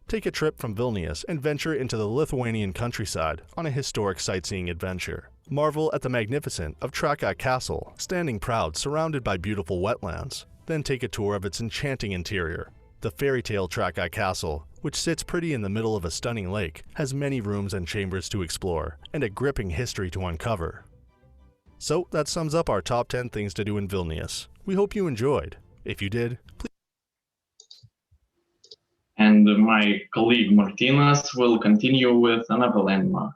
Take a trip from Vilnius and venture into the Lithuanian countryside on a historic sightseeing adventure. Marvel at the magnificence of Trakai Castle, standing proud surrounded by beautiful wetlands. Then take a tour of its enchanting interior. The fairy tale Trakai Castle, which sits pretty in the middle of a stunning lake, has many rooms and chambers to explore, and a gripping history to uncover. So that sums up our top 10 things to do in Vilnius. We hope you enjoyed. If you did, please. And my colleague Martinas will continue with another landmark.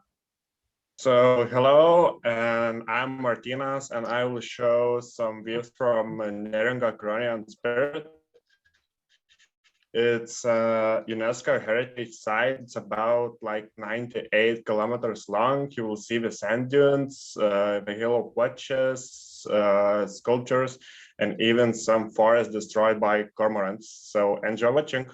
So hello, and I'm Martinas, and I will show some views from Neringa Kronian Spirit. It's a UNESCO heritage site. It's about like 98 kilometers long. You will see the sand dunes, the hill of watches, sculptures, and even some forests destroyed by cormorants. So enjoy watching.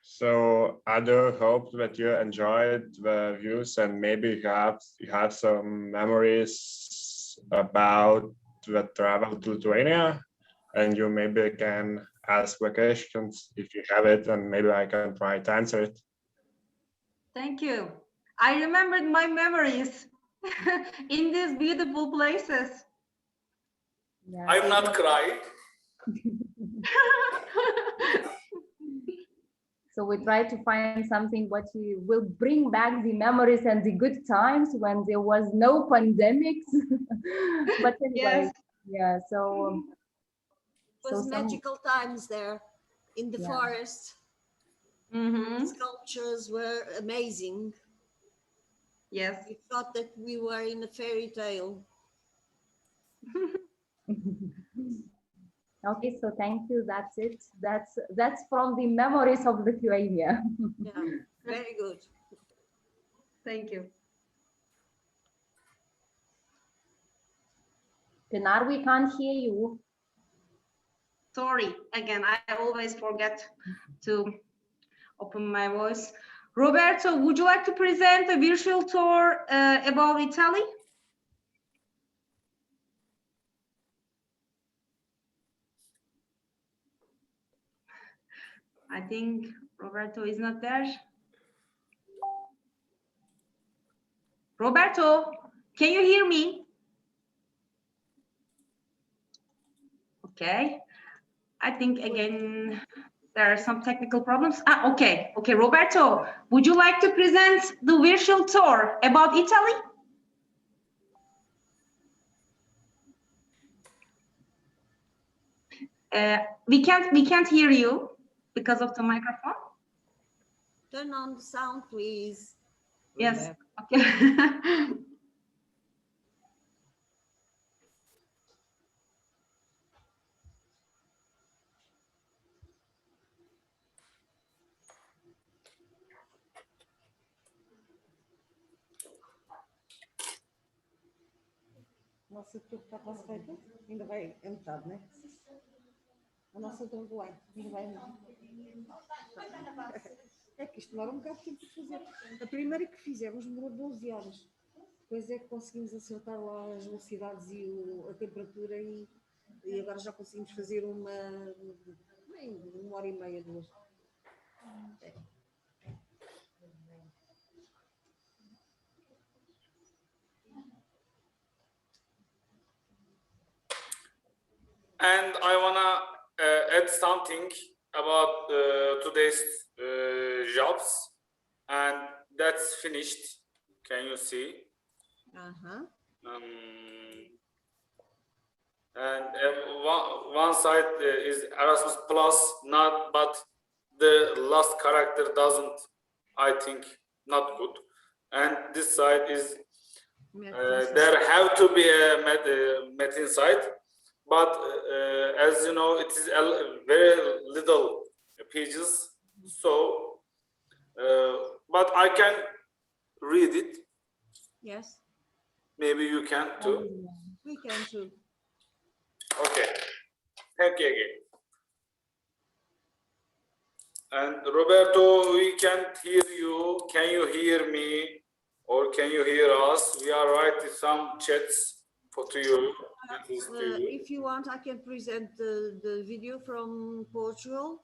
So I do hope that you enjoyed the views and maybe you have some memories about the travel to Lithuania, and you maybe can ask the questions if you have it, and maybe I can try to answer it. Thank you. I remembered my memories in these beautiful places. I'm not crying. So we try to find something what will bring back the memories and the good times when there was no pandemics. But anyway, Yes. yeah. So It was some- magical times there in the Yeah. forest. Mhm. Sculptures were amazing. Yes. We thought that we were in a fairy tale. Okay, so thank you. That's it. That's from the memories of Lithuania. Yeah, very good. Thank you. Pinar, we can't hear you. Sorry, again, I always forget to open my voice. Roberto, would you like to present a virtual tour about Italy? I think Roberto is not there. Roberto, can you hear me? Okay. I think again, there are some technical problems. Okay. Okay, Roberto, would you like to present the virtual tour about Italy? We can't hear you because of the microphone. Turn on the sound, please. Yes. Okay. Nossa tour está quase feita? Ainda vai, é metade, né? A nossa tour do ano, ainda vai. É que isto demora um bocado de tempo para fazer. A primeira que fizemos demorou 12 horas. Depois é que conseguimos acertar lá as velocidades e a temperatura e agora já conseguimos fazer uma hora e meia, 2. And I wanna add something about today's jobs, and that's finished. Can you see? And one side is Erasmus Plus, but the last character doesn't, I think, not good. And this side is there have to be a Met inside. But as you know, it is very little pages. So, but I can read it. Yes. Maybe you can too. We can too. Okay. Thank you again. And Roberto, we can't hear you. Can you hear me? Or can you hear us? We are writing some chats to you. If you want, I can present the video from Portugal.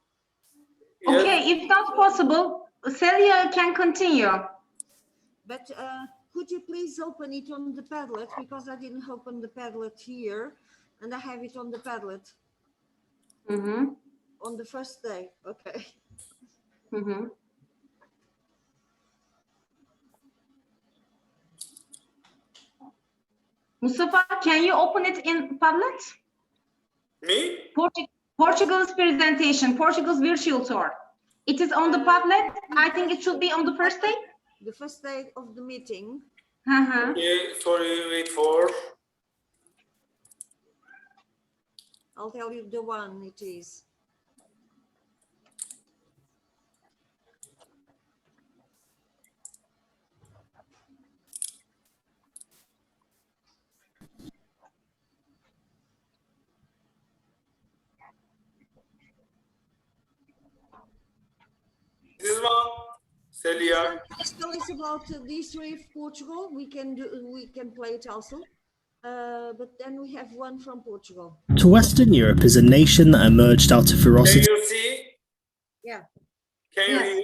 Yes. Okay, if not possible, Celia can continue. But could you please open it on the Padlet, because I didn't open the Padlet here, and I have it on the Padlet. On the first day. Okay. Mustafa, can you open it in Padlet? Me? Portugal's presentation, Portugal's virtual tour. It is on the Padlet. I think it should be on the first day. The first day of the meeting. Okay, sorry, wait for. I'll tell you the one it is. This one, Celia. Tell us about the history of Portugal. We can play it also. But then we have one from Portugal. To Western Europe is a nation that emerged out of ferocity Can you see? Yeah. Can you hear?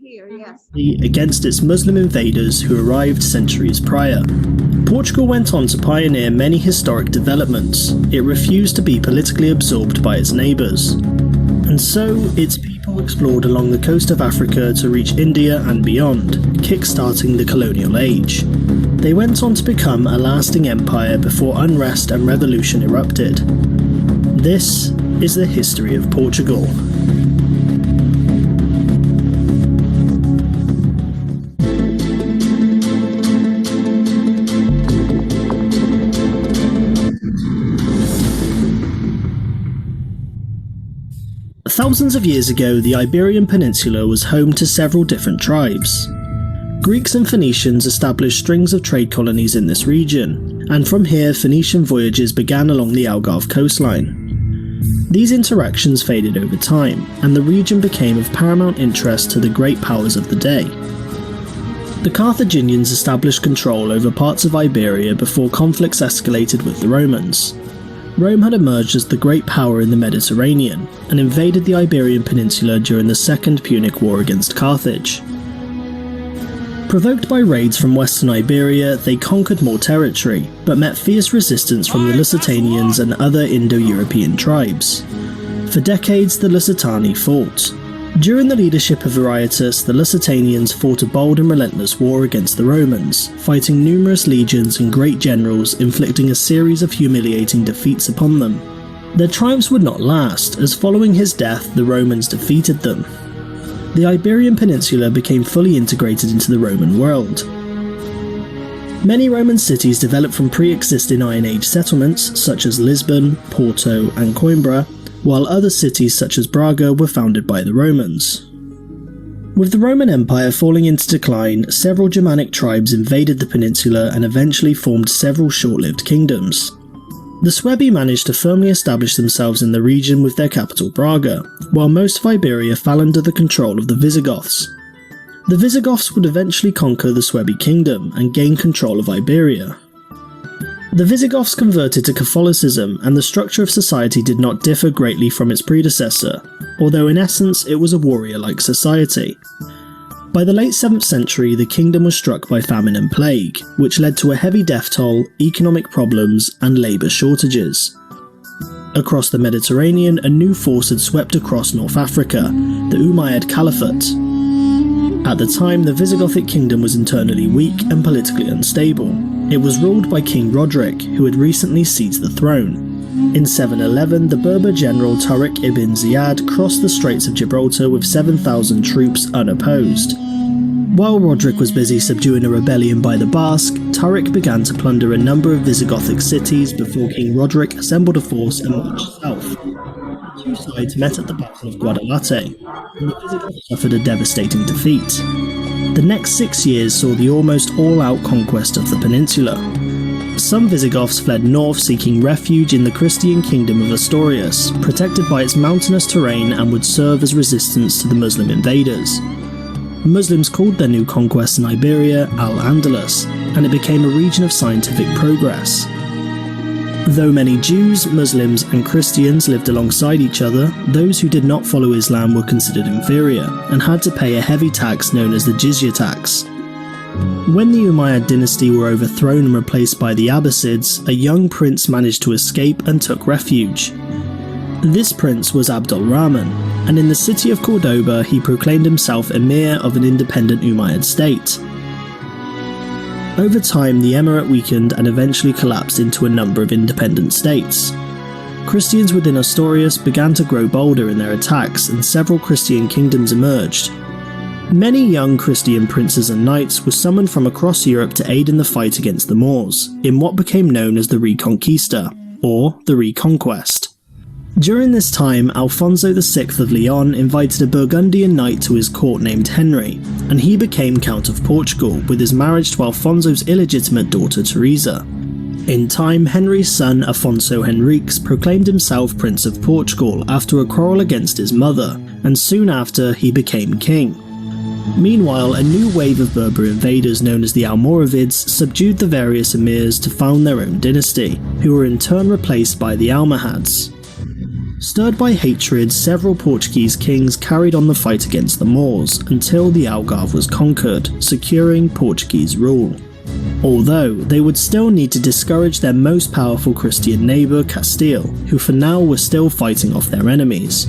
Here, yes. against its Muslim invaders who arrived centuries prior. Portugal went on to pioneer many historic developments. It refused to be politically absorbed by its neighbours. And so, its people explored along the coast of Africa to reach India and beyond, kick-starting the colonial age. They went on to become a lasting empire before unrest and revolution erupted. This is the history of Portugal. Thousands of years ago, the Iberian Peninsula was home to several different tribes. Greeks and Phoenicians established strings of trade colonies in this region, and from here Phoenician voyages began along the Algarve coastline. These interactions faded over time, and the region became of paramount interest to the great powers of the day. The Carthaginians established control over parts of Iberia before conflicts escalated with the Romans. Rome had emerged as the great power in the Mediterranean, and invaded the Iberian Peninsula during the Second Punic War against Carthage. Provoked by raids from western Iberia, they conquered more territory, but met fierce resistance from the Lusitanians and other Indo-European tribes. For decades, the Lusitani fought. During the leadership of Viriatus, the Lusitanians fought a bold and relentless war against the Romans, fighting numerous legions and great generals, inflicting a series of humiliating defeats upon them. Their triumphs would not last, as following his death, the Romans defeated them. The Iberian Peninsula became fully integrated into the Roman world. Many Roman cities developed from pre-existing Iron Age settlements, such as Lisbon, Porto, and Coimbra, while other cities such as Braga were founded by the Romans. With the Roman Empire falling into decline, several Germanic tribes invaded the peninsula and eventually formed several short-lived kingdoms. The Suebi managed to firmly establish themselves in the region with their capital Braga, while most of Iberia fell under the control of the Visigoths. The Visigoths would eventually conquer the Suebi kingdom and gain control of Iberia. The Visigoths converted to Catholicism, and the structure of society did not differ greatly from its predecessor, although in essence it was a warrior-like society. By the late 7th century, the kingdom was struck by famine and plague, which led to a heavy death toll, economic problems, and labour shortages. Across the Mediterranean, a new force had swept across North Africa, the Umayyad Caliphate. At the time, the Visigothic kingdom was internally weak and politically unstable. It was ruled by King Roderick, who had recently seized the throne. In 711, the Berber general Tariq ibn Ziyad crossed the Straits of Gibraltar with 7,000 troops unopposed. While Roderick was busy subduing a rebellion by the Basque, Tariq began to plunder a number of Visigothic cities before King Roderick assembled a force and marched south. The two sides met at the Battle of Guadalete, and the Visigoths suffered a devastating defeat. The next 6 years saw the almost all-out conquest of the peninsula. Some Visigoths fled north seeking refuge in the Christian kingdom of Asturias, protected by its mountainous terrain, and would serve as resistance to the Muslim invaders. Muslims called their new conquest in Iberia Al-Andalus, and it became a region of scientific progress. Though many Jews, Muslims, and Christians lived alongside each other, those who did not follow Islam were considered inferior, and had to pay a heavy tax known as the jizya tax. When the Umayyad dynasty were overthrown and replaced by the Abbasids, a young prince managed to escape and took refuge. This prince was Abdul Rahman, and in the city of Cordoba he proclaimed himself emir of an independent Umayyad state. Over time, the emirate weakened and eventually collapsed into a number of independent states. Christians within Asturias began to grow bolder in their attacks, and several Christian kingdoms emerged. Many young Christian princes and knights were summoned from across Europe to aid in the fight against the Moors, in what became known as the Reconquista, or the Reconquest. During this time, Alfonso VI of Leon invited a Burgundian knight to his court named Henry, and he became Count of Portugal with his marriage to Alfonso's illegitimate daughter Teresa. In time, Henry's son Afonso Henriques proclaimed himself Prince of Portugal after a quarrel against his mother, and soon after he became king. Meanwhile, a new wave of Berber invaders known as the Almoravids subdued the various emirs to found their own dynasty, who were in turn replaced by the Almohads. Stirred by hatred, several Portuguese kings carried on the fight against the Moors until the Algarve was conquered, securing Portuguese rule. Although, they would still need to discourage their most powerful Christian neighbour, Castile, who for now were still fighting off their enemies.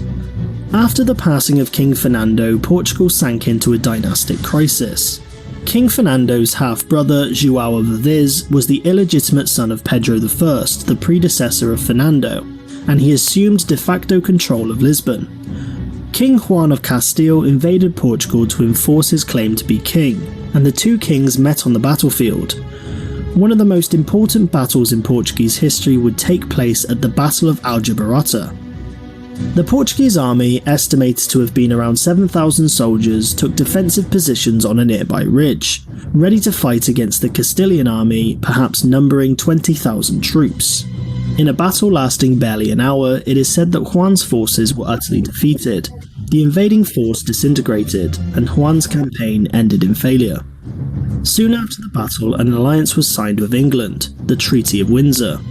After the passing of King Fernando, Portugal sank into a dynastic crisis. King Fernando's half-brother, João of Aviz, was the illegitimate son of Pedro I, the predecessor of Fernando, and he assumed de facto control of Lisbon. King Juan of Castile invaded Portugal to enforce his claim to be king, and the two kings met on the battlefield. One of the most important battles in Portuguese history would take place at the Battle of Aljubarrota. The Portuguese army, estimated to have been around 7,000 soldiers, took defensive positions on a nearby ridge, ready to fight against the Castilian army, perhaps numbering 20,000 troops. In a battle lasting barely an hour, it is said that Juan's forces were utterly defeated, the invading force disintegrated, and Juan's campaign ended in failure. Soon after the battle, an alliance was signed with England, the Treaty of Windsor,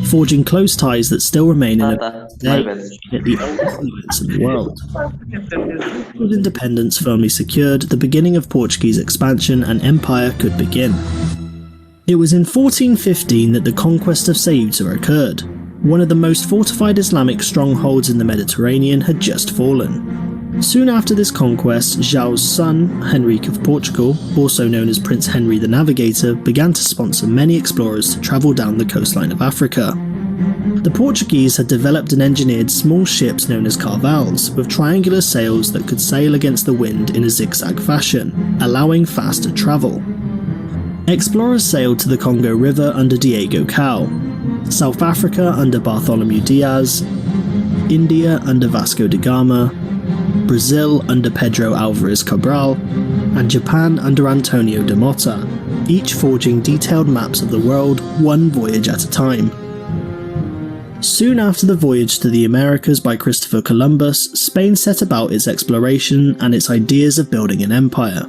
forging close ties that still remain in today, at the oldest alliance in the world. With independence firmly secured, the beginning of Portuguese expansion and empire could begin. It was in 1415 that the conquest of Ceuta occurred. One of the most fortified Islamic strongholds in the Mediterranean had just fallen. Soon after this conquest, João's son, Henrique of Portugal, also known as Prince Henry the Navigator, began to sponsor many explorers to travel down the coastline of Africa. The Portuguese had developed and engineered small ships known as carvals, with triangular sails that could sail against the wind in a zigzag fashion, allowing faster travel. Explorers sailed to the Congo River under Diego Cao, South Africa under Bartholomew Diaz, India under Vasco da Gama, Brazil under Pedro Alvarez Cabral, and Japan under Antonio de Mota, each forging detailed maps of the world one voyage at a time. Soon after the voyage to the Americas by Christopher Columbus, Spain set about its exploration and its ideas of building an empire.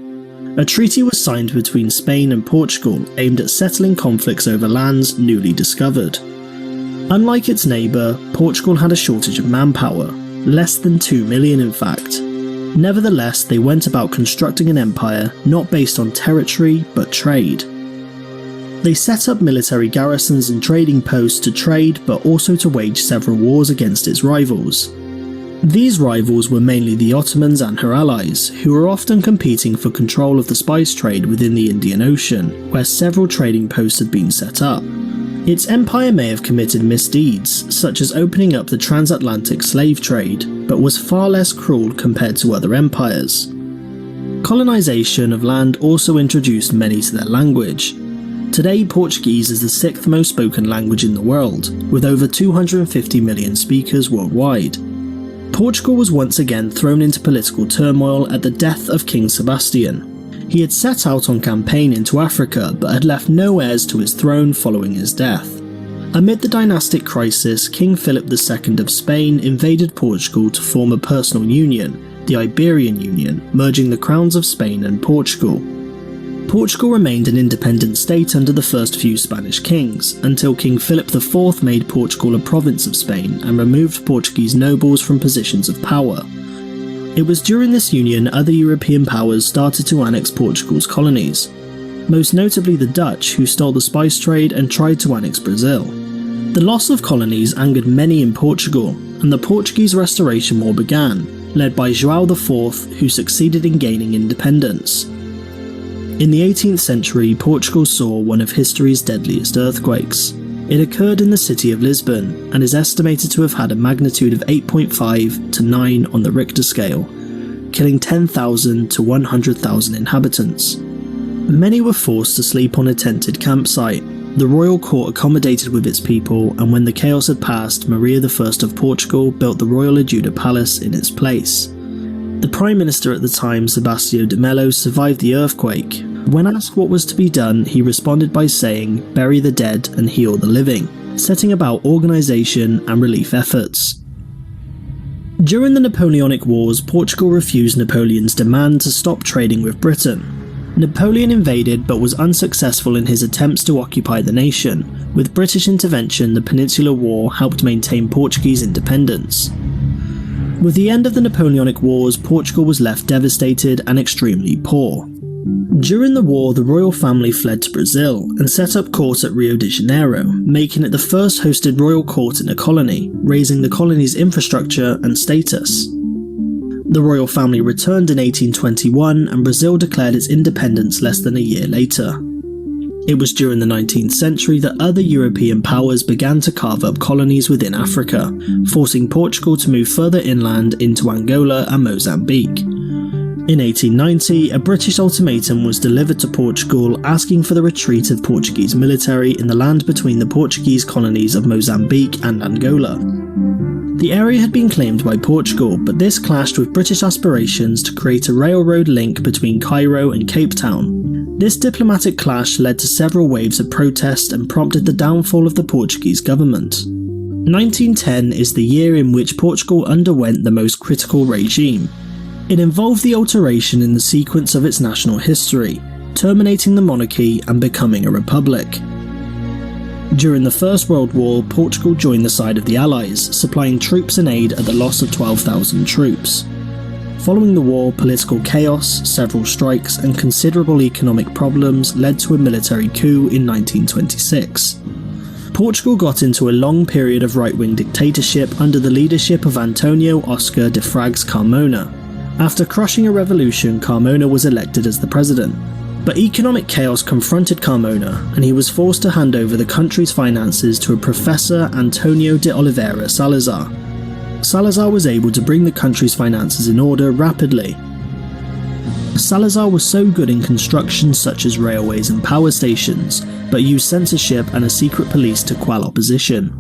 A treaty was signed between Spain and Portugal aimed at settling conflicts over lands newly discovered. Unlike its neighbour, Portugal had a shortage of manpower, less than 2 million in fact. Nevertheless, they went about constructing an empire not based on territory but trade. They set up military garrisons and trading posts to trade but also to wage several wars against its rivals. These rivals were mainly the Ottomans and her allies, who were often competing for control of the spice trade within the Indian Ocean, where several trading posts had been set up. Its empire may have committed misdeeds, such as opening up the transatlantic slave trade, but was far less cruel compared to other empires. Colonization of land also introduced many to their language. Today, Portuguese is the 6th most spoken language in the world, with over 250 million speakers worldwide. Portugal was once again thrown into political turmoil at the death of King Sebastian. He had set out on campaign into Africa but had left no heirs to his throne following his death. Amid the dynastic crisis, King Philip II of Spain invaded Portugal to form a personal union, the Iberian Union, merging the crowns of Spain and Portugal. Portugal remained an independent state under the first few Spanish kings, until King Philip IV made Portugal a province of Spain and removed Portuguese nobles from positions of power. It was during this union other European powers started to annex Portugal's colonies, most notably the Dutch, who stole the spice trade and tried to annex Brazil. The loss of colonies angered many in Portugal, and the Portuguese Restoration War began, led by João IV, who succeeded in gaining independence. In the 18th century, Portugal saw one of history's deadliest earthquakes. It occurred in the city of Lisbon and is estimated to have had a magnitude of 8.5 to 9 on the Richter scale, killing 10,000 to 100,000 inhabitants. Many were forced to sleep on a tented campsite. The royal court accommodated with its people, and when the chaos had passed, Maria I of Portugal built the Royal Ajuda Palace in its place. The Prime Minister at the time, Sebastião de Mello, survived the earthquake. When asked what was to be done, he responded by saying, "Bury the dead and heal the living," setting about organisation and relief efforts. During the Napoleonic Wars, Portugal refused Napoleon's demand to stop trading with Britain. Napoleon invaded but was unsuccessful in his attempts to occupy the nation. With British intervention, the Peninsular War helped maintain Portuguese independence. With the end of the Napoleonic Wars, Portugal was left devastated and extremely poor. During the war, the royal family fled to Brazil and set up court at Rio de Janeiro, making it the first hosted royal court in a colony, raising the colony's infrastructure and status. The royal family returned in 1821 and Brazil declared its independence less than a year later. It was during the 19th century that other European powers began to carve up colonies within Africa, forcing Portugal to move further inland into Angola and Mozambique. In 1890, a British ultimatum was delivered to Portugal asking for the retreat of Portuguese military in the land between the Portuguese colonies of Mozambique and Angola. The area had been claimed by Portugal, but this clashed with British aspirations to create a railroad link between Cairo and Cape Town. This diplomatic clash led to several waves of protest and prompted the downfall of the Portuguese government. 1910 is the year in which Portugal underwent the most critical regime. It involved the alteration in the sequence of its national history, terminating the monarchy and becoming a republic. During the First World War, Portugal joined the side of the Allies, supplying troops and aid at the loss of 12,000 troops. Following the war, political chaos, several strikes, and considerable economic problems led to a military coup in 1926. Portugal got into a long period of right-wing dictatorship under the leadership of Antonio Oscar de Fragues Carmona. After crushing a revolution, Carmona was elected as the president. But economic chaos confronted Carmona, and he was forced to hand over the country's finances to a Professor Antonio de Oliveira Salazar. Salazar was able to bring the country's finances in order rapidly. Salazar was so good in construction such as railways and power stations, but used censorship and a secret police to quell opposition.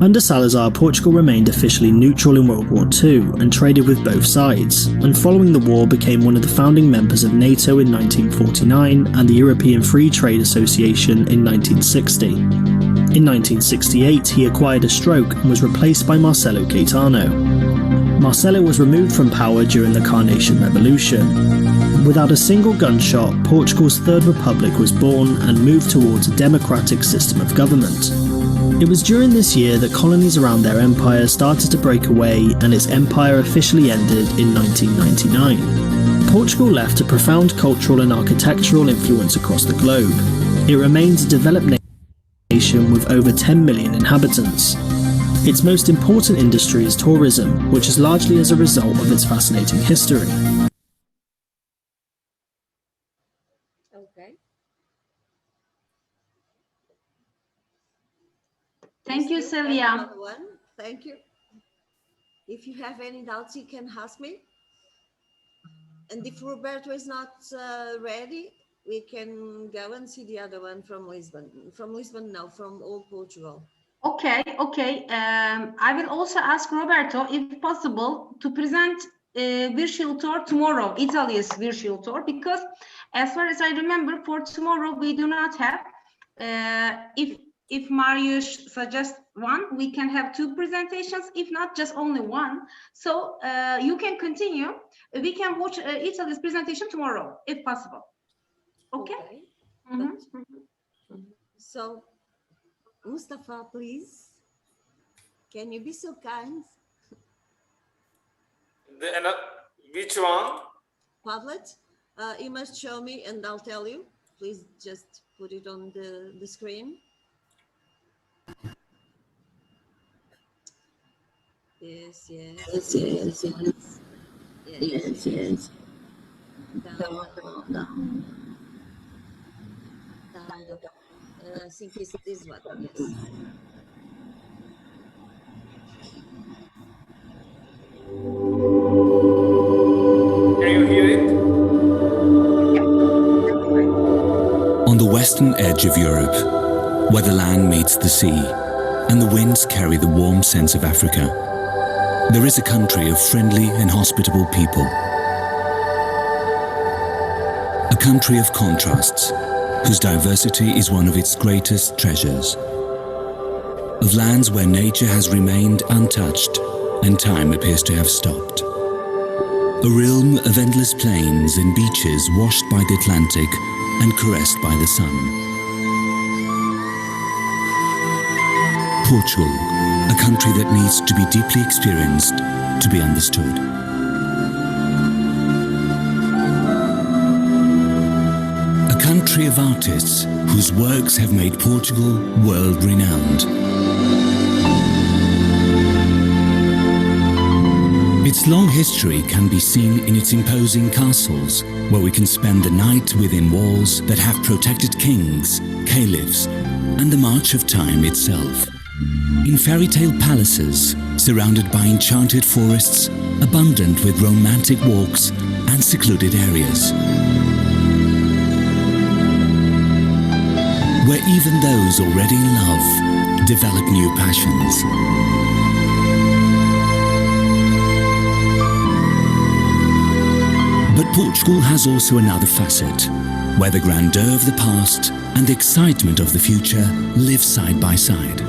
Under Salazar, Portugal remained officially neutral in World War II and traded with both sides, and following the war became one of the founding members of NATO in 1949 and the European Free Trade Association in 1960. In 1968, he acquired a stroke and was replaced by Marcelo Caetano. Marcelo was removed from power during the Carnation Revolution. Without a single gunshot, Portugal's Third Republic was born and moved towards a democratic system of government. It was during this year that colonies around their empire started to break away and its empire officially ended in 1999. Portugal left a profound cultural and architectural influence across the globe. It remains a developed nation with over 10 million inhabitants. Its most important industry is tourism, which is largely as a result of its fascinating history. Okay. Thank you, Sylvia. Another one. Thank you. If you have any doubts, you can ask me. And if Roberto is not ready, we can go and see the other one from Lisbon. From Lisbon, no, from Old Portugal. Okay. I will also ask Roberto, if possible, to present a virtual tour tomorrow, Italy's virtual tour, because as far as I remember, for tomorrow we do not have. If Mariusz suggests one, we can have two presentations, if not just only one. So you can continue. We can watch Italy's presentation tomorrow, if possible. Okay. So, Mustafa, please, can you be so kind? Which one? Padlet, you must show me and I'll tell you. Please just put it on the screen. Yes. Down. I think it's this one, yes. Can you hear it? On the western edge of Europe, where the land meets the sea, and the winds carry the warm scents of Africa, there is a country of friendly and hospitable people. A country of contrasts, whose diversity is one of its greatest treasures. Of lands where nature has remained untouched and time appears to have stopped. A realm of endless plains and beaches washed by the Atlantic and caressed by the sun. Portugal, a country that needs to be deeply experienced to be understood. A country of artists whose works have made Portugal world-renowned. Its Its long history can be seen in its imposing castles, where we can spend the night within walls that have protected kings, caliphs, and the march of time itself. In fairy tale palaces, surrounded by enchanted forests, abundant with romantic walks and secluded areas, where even those already in love develop new passions. But Portugal has also another facet, where the grandeur of the past and the excitement of the future live side by side. A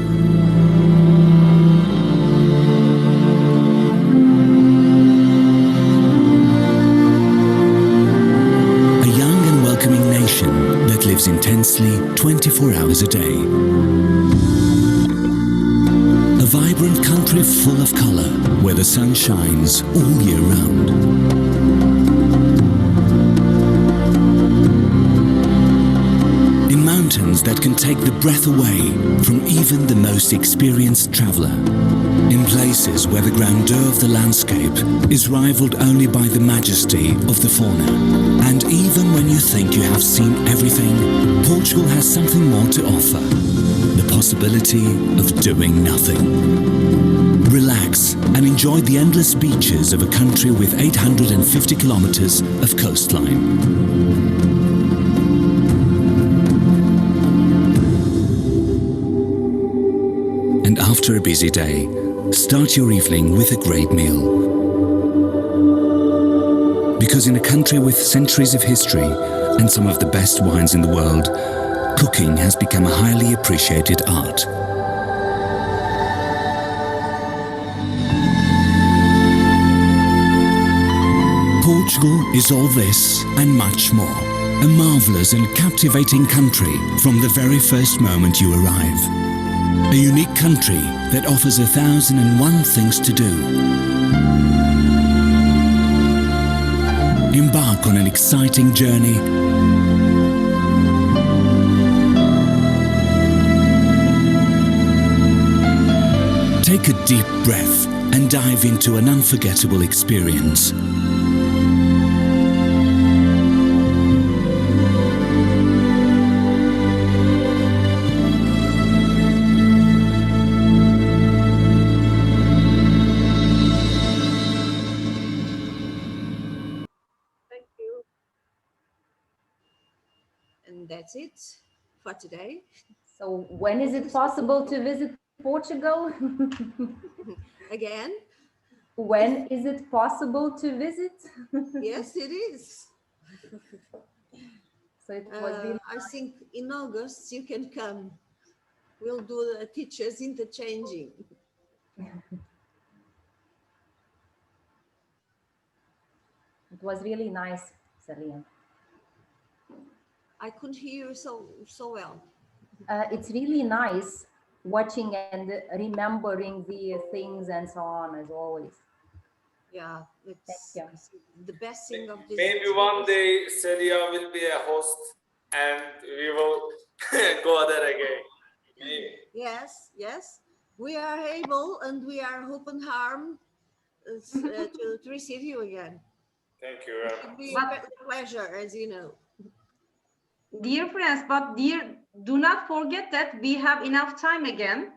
young and welcoming nation that lives intensely 24 hours a day. A vibrant country full of color, where the sun shines all year round. Mountains that can take the breath away from even the most experienced traveler. In places where the grandeur of the landscape is rivaled only by the majesty of the fauna. And even when you think you have seen everything, Portugal has something more to offer. The possibility of doing nothing. Relax and enjoy the endless beaches of a country with 850 kilometers of coastline. And after a busy day, start your evening with a great meal. Because in a country with centuries of history and some of the best wines in the world, cooking has become a highly appreciated art. Portugal is all this and much more. A marvelous and captivating country from the very first moment you arrive. A unique country that offers 1,001 things to do. Embark on an exciting journey. Take a deep breath and dive into an unforgettable experience. And that's it for today. So when is it possible to visit Portugal? Again? When is it possible to visit? Yes, it is. So it was really I think in August you can come. We'll do the teachers interchanging. It was really nice, Celia. I couldn't hear you so well. It's really nice watching and remembering the things and so on, as always. Yeah, it's the best thing of this. Maybe one day Celia will be a host and we will go there again. Maybe. Yes, yes. We are able and we are open harm to receive you again. Thank you very much. It would be a pleasure, as you know. Dear friends, but do not forget that we have enough time again.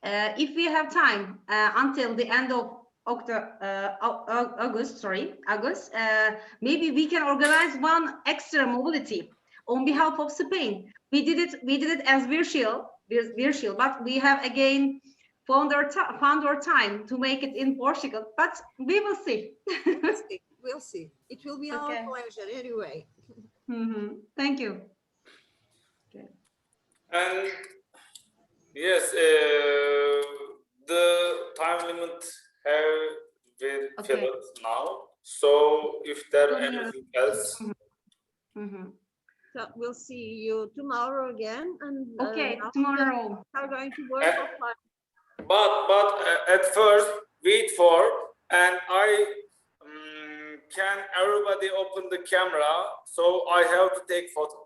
If we have time until the end of August, maybe we can organize one extra mobility on behalf of Spain. We did it as virtual, but we have again found our time to make it in Portugal. But we will see. We'll see. It will be our pleasure anyway. Thank you. And yes, the time limit have been filled now. So if there anything else. So we'll see you tomorrow again. And tomorrow. Are going to work offline. But at first, wait for, and can everybody open the camera? So I have to take photo.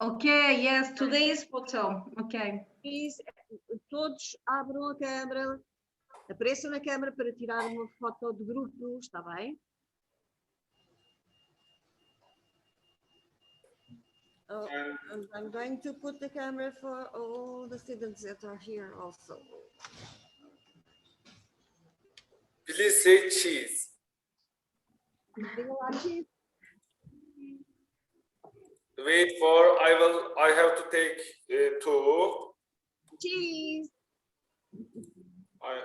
Okay, yes, today's photo. Okay. Please, todos abram a câmera. Apareçam na câmara para tirar uma foto de grupo, está bem? Oh, and I'm going to put the camera for all the students that are here also. Please say cheese. Wait for, I have to take two. Cheese. I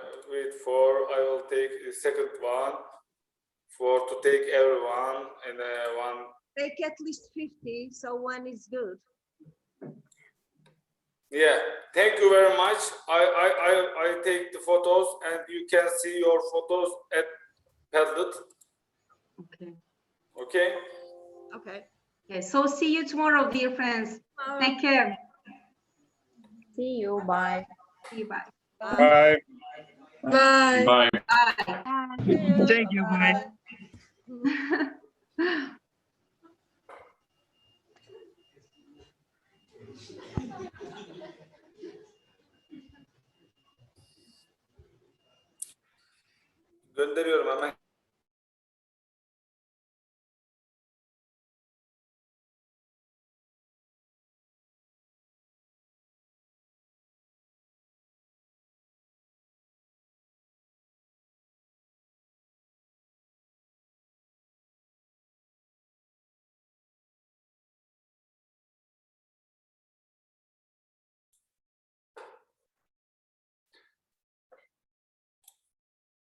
will take the second one to take everyone and one. Take at least 50, so one is good. Yeah, thank you very much. I take the photos and you can see your photos at Padlet. Okay. Okay. Okay. Okay, so see you tomorrow, dear friends. Take care. See you. Bye. See you. Bye. Bye. Bye. Bye. Bye. Thank you. Bye. Gönderiyorum hemen.